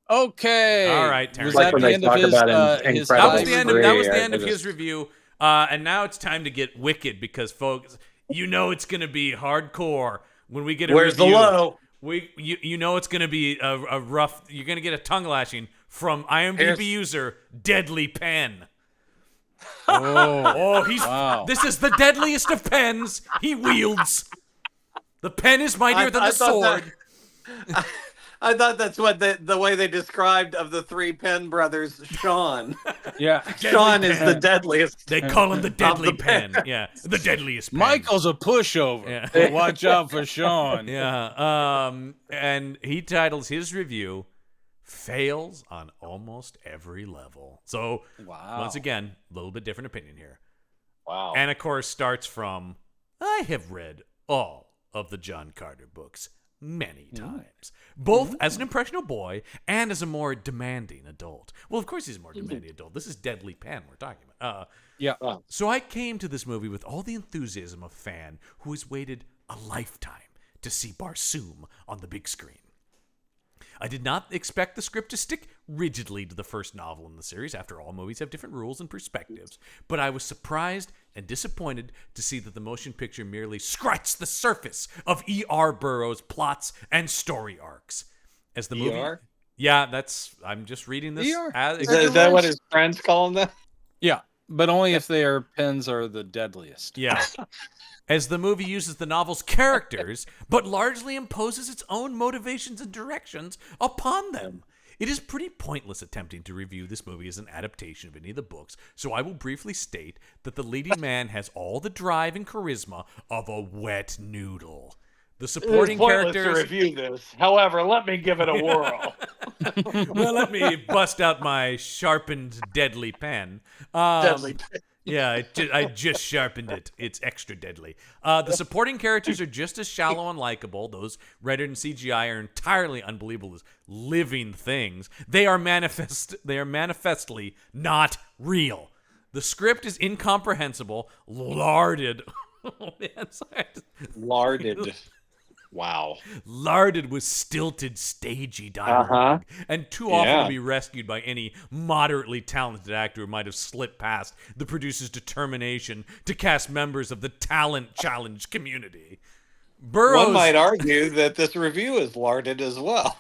Okay. All right, Terrence. Was that the end of his? That was the end of, I his review. And now it's time to get wicked, because, folks, it's going to be hardcore when we get a Where's review. the low? It's going to be a rough. You're going to get a tongue lashing from IMDb user Deadly Pen. Oh, he's Wow. this is the deadliest of pens he wields. The pen is mightier than the sword. I thought that's what the way they described of the three Penn brothers, Sean. Yeah. Sean is pen. the deadliest. They call him the deadly the pen. pen. Yeah, the deadliest pen. Michael's a pushover. Yeah. But watch out for Sean. Yeah. And he titles his review "Fails on Almost Every Level." So Wow. once again, a little bit different opinion here. Wow. And of course, starts from I have read all of the John Carter books many times, both as an impressionable boy and as a more demanding adult. Well, of course he's a more demanding adult. This is Deadly Pen we're talking about. Yeah. So I came to this movie with all the enthusiasm of a fan who has waited a lifetime to see Barsoom on the big screen. I did not expect the script to stick rigidly to the first novel in the series. After all, movies have different rules and perspectives. But I was surprised and disappointed to see that the motion picture merely scratched the surface of E.R. Burroughs' plots and story arcs. As the movie... E.R.? Yeah, I'm just reading this. E.R.? Is that what his friends call him? That? Yeah. But only if their pens are the deadliest. Yeah. As the movie uses the novel's characters, but largely imposes its own motivations and directions upon them. It is pretty pointless attempting to review this movie as an adaptation of any of the books, so I will briefly state that the leading man has all the drive and charisma of a wet noodle. The supporting characters... to review this. However, let me give it a whirl. Well, let me bust out my sharpened deadly pen. Deadly. Yeah, I just sharpened it. It's extra deadly. The supporting characters are just as shallow and likable. Those rendered in CGI are entirely unbelievable as living things. They are manifestly not real. The script is incomprehensible, larded. Oh man, sorry. Larded. Wow. Larded with stilted, stagey dialogue, and too often Yeah. to be rescued by any moderately talented actor who might have slipped past the producer's determination to cast members of the talent challenge community. Burroughs, One might argue that this review is larded as well.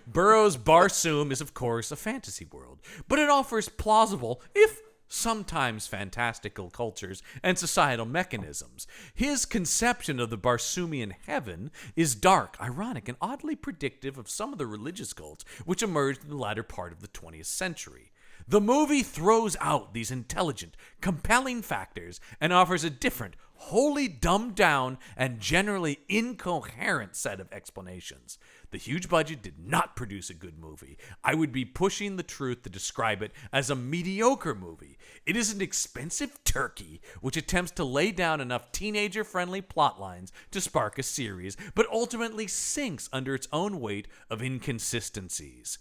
Burroughs' Barsoom is, of course, a fantasy world, but it offers plausible, if sometimes fantastical cultures and societal mechanisms. His conception of the Barsoomian heaven is dark, ironic, and oddly predictive of some of the religious cults which emerged in the latter part of the 20th century. The movie throws out these intelligent, compelling factors and offers a different, wholly dumbed down, and generally incoherent set of explanations. The huge budget did not produce a good movie. I would be pushing the truth to describe it as a mediocre movie. It is an expensive turkey which attempts to lay down enough teenager-friendly plot lines to spark a series, but ultimately sinks under its own weight of inconsistencies.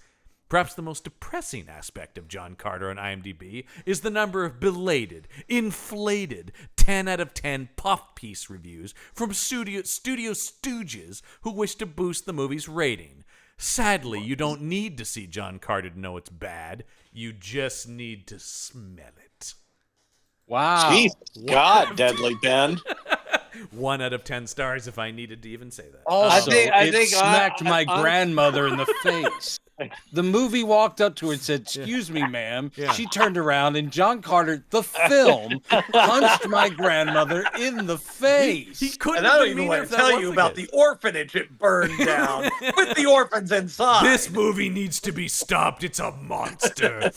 Perhaps the most depressing aspect of John Carter on IMDb is the number of belated, inflated 10 out of 10 puff piece reviews from studio stooges who wish to boost the movie's rating. Sadly, you don't need to see John Carter to know it's bad. You just need to smell it. Wow. Jesus God, Deadly Ben. 1 out of 10 stars if I needed to even say that. Also, I think smacked my I- grandmother in the face. The movie walked up to her and said, "Excuse me, ma'am." Yeah. She turned around and John Carter, the film, punched my grandmother in the face. He couldn't And I don't have been even meaner want if to that tell was you the about case. the orphanage it burned down with the orphans inside. This movie needs to be stopped. It's a monster.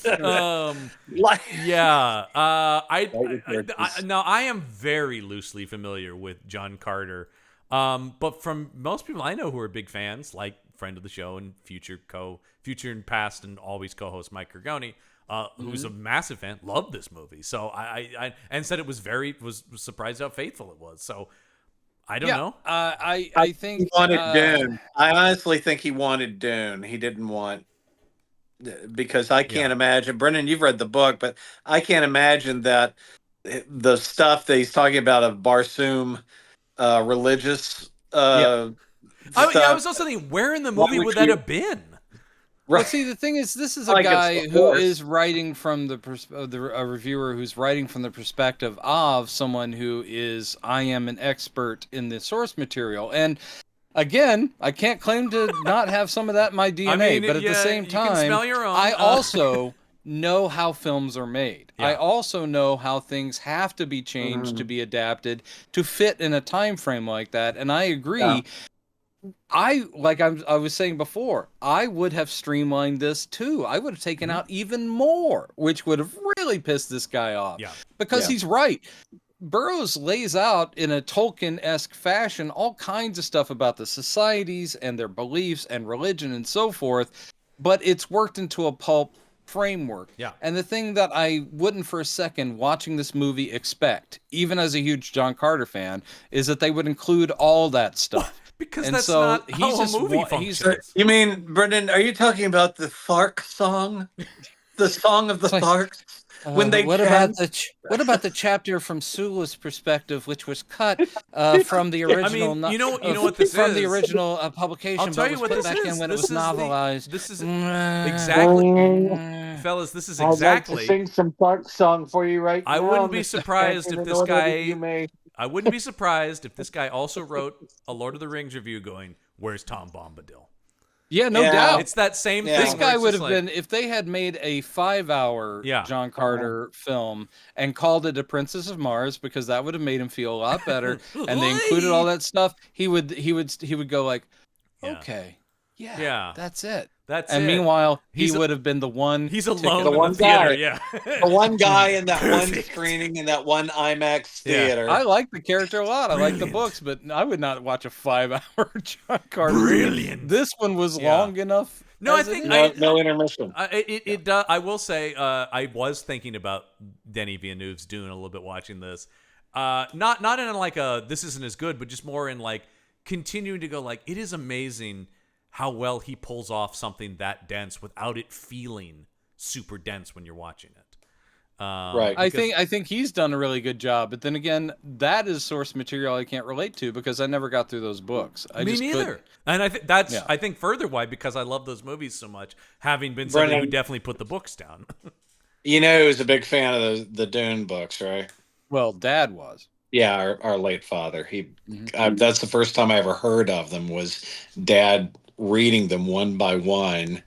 Like, Yeah. I purchase. now I am very loosely familiar with John Carter, but from most people I know who are big fans, like friend of the show and future and past and always co-host Mike Gergoni, who's a massive fan, loved this movie. So I and said it was was surprised how faithful it was. So I don't know. I think he wanted Dune. I honestly think he wanted Dune. He didn't want, because I can't imagine. Brendan, you've read the book, but I can't imagine that the stuff that he's talking about of Barsoom religious I stuff. was also thinking, where in the What movie would would that you- have been? Well, see, the thing is, this is a Like it's guy the who horse. is writing from a reviewer who's writing from the perspective of someone who is, I am an expert in the source material. And again, I can't claim to not have some of that in my DNA, I mean, but at the same you can time, smell your own. I also know how films are made. Yeah. I also know how things have to be changed to be adapted to fit in a time frame like that. And I agree. I was saying before, I would have streamlined this too. I would have taken out even more, which would have really pissed this guy off. Yeah. Because he's right. Burroughs lays out in a Tolkien-esque fashion all kinds of stuff about the societies and their beliefs and religion and so forth, but it's worked into a pulp framework. Yeah. And the thing that I wouldn't for a second watching this movie expect, even as a huge John Carter fan, is that they would include all that stuff. Because And that's so not he's how a just movie wa- functions. You mean, Brendan, are you talking about the Thark song? The song of the It's like, Tharks? When they what can- about the chapter from Sula's perspective, which was cut from the I original? mean, you know what this from is? the original publication, I'll tell but you was what put this back is. in when This it was is novelized. this is exactly. Fellas, this is I'd like exactly. to sing some Thark song for you right now. I wouldn't be Mr. surprised Hampton, if in this order that guy. you may- I wouldn't be surprised if this guy also wrote a Lord of the Rings review going, "Where's Tom Bombadil?" Yeah, no Yeah. doubt. It's that same Yeah. thing. This where guy it's would just have like, been, if they had made a 5-hour Yeah. John Carter film and called it A Princess of Mars, because that would have made him feel a lot better, and they included all that stuff, he would go like, Yeah. okay, Yeah. that's it. That's And it. meanwhile, he He's a- would have been the one. He's ticket- alone The in one the theater. guy. Yeah. The one guy in that one Perfect. screening in that one IMAX Yeah. theater. I like the character a lot. I like the Brilliant. books, but I would not watch a 5-hour John Carter. Brilliant. This one was Yeah. long enough. No, I as it think is. no intermission. It does. I will say, I was thinking about Denis Villeneuve's Dune a little bit watching this. Not in like a this isn't as good, but just more in like continuing to go like it is amazing how well he pulls off something that dense without it feeling super dense when you're watching it. Right. I think he's done a really good job, but then again, that is source material I can't relate to because I never got through those books. I Me just neither. couldn't. And I think that's Yeah. I think further why because I love those movies so much, having been somebody who Brennan. definitely put the books down. You know, he was a big fan of the Dune books, right? Well, Dad was. Yeah, our late father. Mhm. That's the first time I ever heard of them was Dad reading them one by one.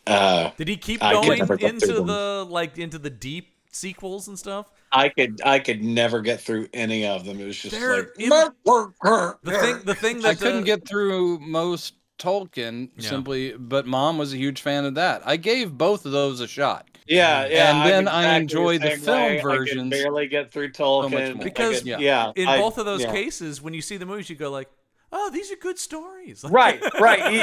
Did he keep I could going never get through into the deep sequels and stuff? I could never get through any of them. It was just They're like in- The thing that I couldn't get through most Tolkien Yeah. simply, but Mom was a huge fan of that. I gave both of those a shot. Yeah, yeah. And then I'm I exactly enjoy the same film way. I versions could barely get through much Tolkien more. Because Yeah. in I- both of those yeah. cases, when you see the movies, you go like, "Oh, these are good stories." Right.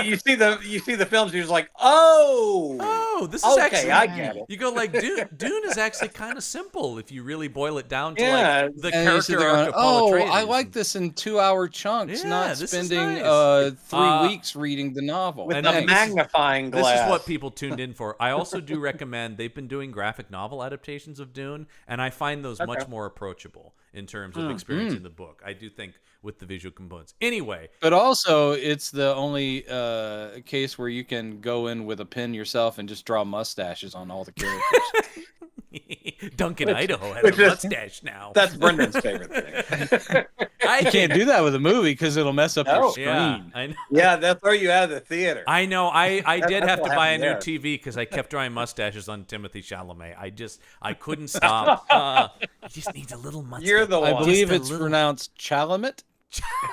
You see the films, you're just like, oh, Oh, this is okay, actually. I get it. You go like Dune is actually kind of simple if you really boil it down to Yeah. like the And you sit character there arc going, of Paul oh, Atreides. I like this in 2-hour chunks, Yeah, not this is spending nice. 3 weeks reading the novel. With And the this is- magnifying glass. This is what people tuned in for. I also do recommend they've been doing graphic novel adaptations of Dune, and I find those much more approachable in terms of experiencing the book. I do think with the visual components. Anyway, But also, it's the only case where you can go in with a pen yourself and just draw mustaches on all the characters. Duncan Idaho has which a is- mustache now. That's Brendan's favorite thing. I You can't do that with a movie because it'll mess up your No. screen. Yeah, I know. Yeah, they'll throw you out of the theater. I know. I did That's have to what buy a happened new there. TV because I kept drawing mustaches on Timothy Chalamet. I couldn't stop. He just needs a little mustache. You're the I one. believe Just a it's little- pronounced Chalamet.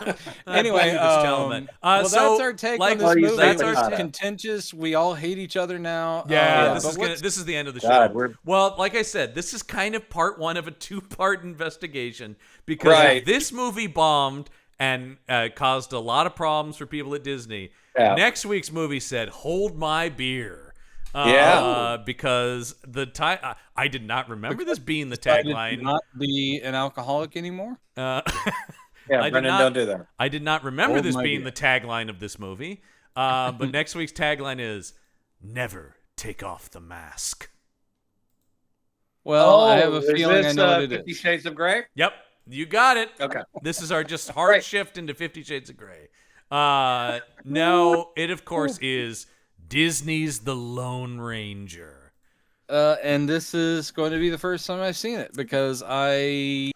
I Anyway, believe it's Chalamet. well, So, that's our take like, on this well, you movie. say that's It's our Mikado. contentious. We all hate each other now. Yeah, but what's- this is the end of the show. God, we're- Well, like I said, this is kind of part one of a two-part investigation because Right. if this movie bombed and caused a lot of problems for people at Disney. Yeah. Next week's movie said, "Hold my beer." Yeah. Because I did not remember this being the decided to tagline. not be an alcoholic anymore. Uh, Yeah, I did Brendan, not- don't do that. I did not remember Hold this my being beer. the tagline of this movie. But next week's tagline is "Never take off the mask." Well, I have a is feeling I this, know what it 50 is. Shades of Grey? Yep, you got it. Okay. This is our just hard Right. shift into 50 Shades of Grey. No, it of course is Disney's The Lone Ranger. And this is going to be the first time I've seen it because I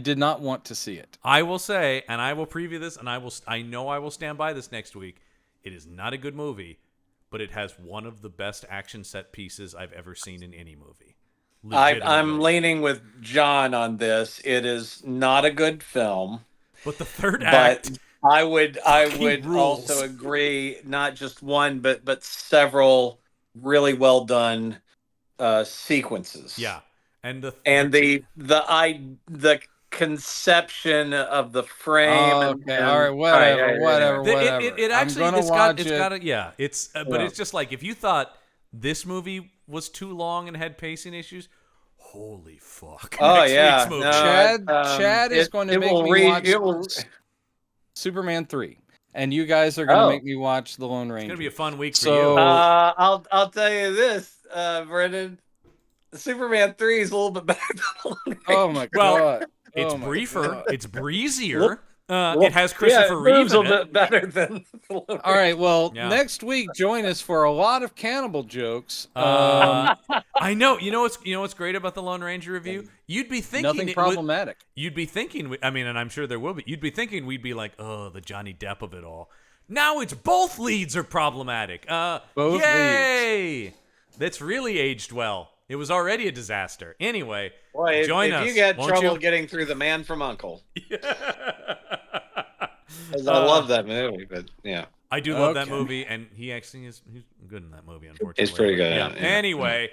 did not want to see it. I will say, and I will preview this, and I know I will stand by this next week. It is not a good movie, but it has one of the best action set pieces I've ever seen in any movie. I'm Legitimately. leaning with John on this. It is not a good film, But the third but act, I would fucking rules. also agree, not just one, but several really well done sequences. yeah, and the conception of the frame. Okay, all right, whatever, yeah. whatever, The- whatever. it I'm actually gonna it's watch got it. a, yeah it's but it's just like if you thought this movie was too long and had pacing issues, holy fuck. Oh Next yeah, week's movie. no, Chad is going to make me watch It will, Superman 3, and you guys are going to make me watch The Lone Ranger. It's gonna be a fun week for So- you. I'll tell you this, Brendan. Superman 3 is a little bit better than the Lone Ranger. Oh my Well, god. It's Oh my briefer. God. It's breezier. It has Christopher it Reeve moves a in it. bit better than the Lone Ranger. All right, well, Yeah. next week join us for a lot of cannibal jokes. I know. You know what's great about the Lone Ranger review? You'd be thinking Nothing problematic. You'd be thinking. I mean, and I'm sure there will be. You'd be thinking we'd be like, oh, the Johnny Depp of it all. Now it's both leads are problematic. Both yay! That's really aged well. It was already a disaster. Anyway, Boy, join if us. you get won't trouble you? getting through The Man from U.N.C.L.E. I I love that movie, but yeah. I do love that Okay. movie, and he's good in that movie, unfortunately. He's pretty good, Yeah. yeah. Anyway,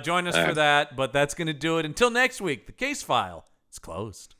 join us for that, but that's going to do it. Until next week, the case file is closed.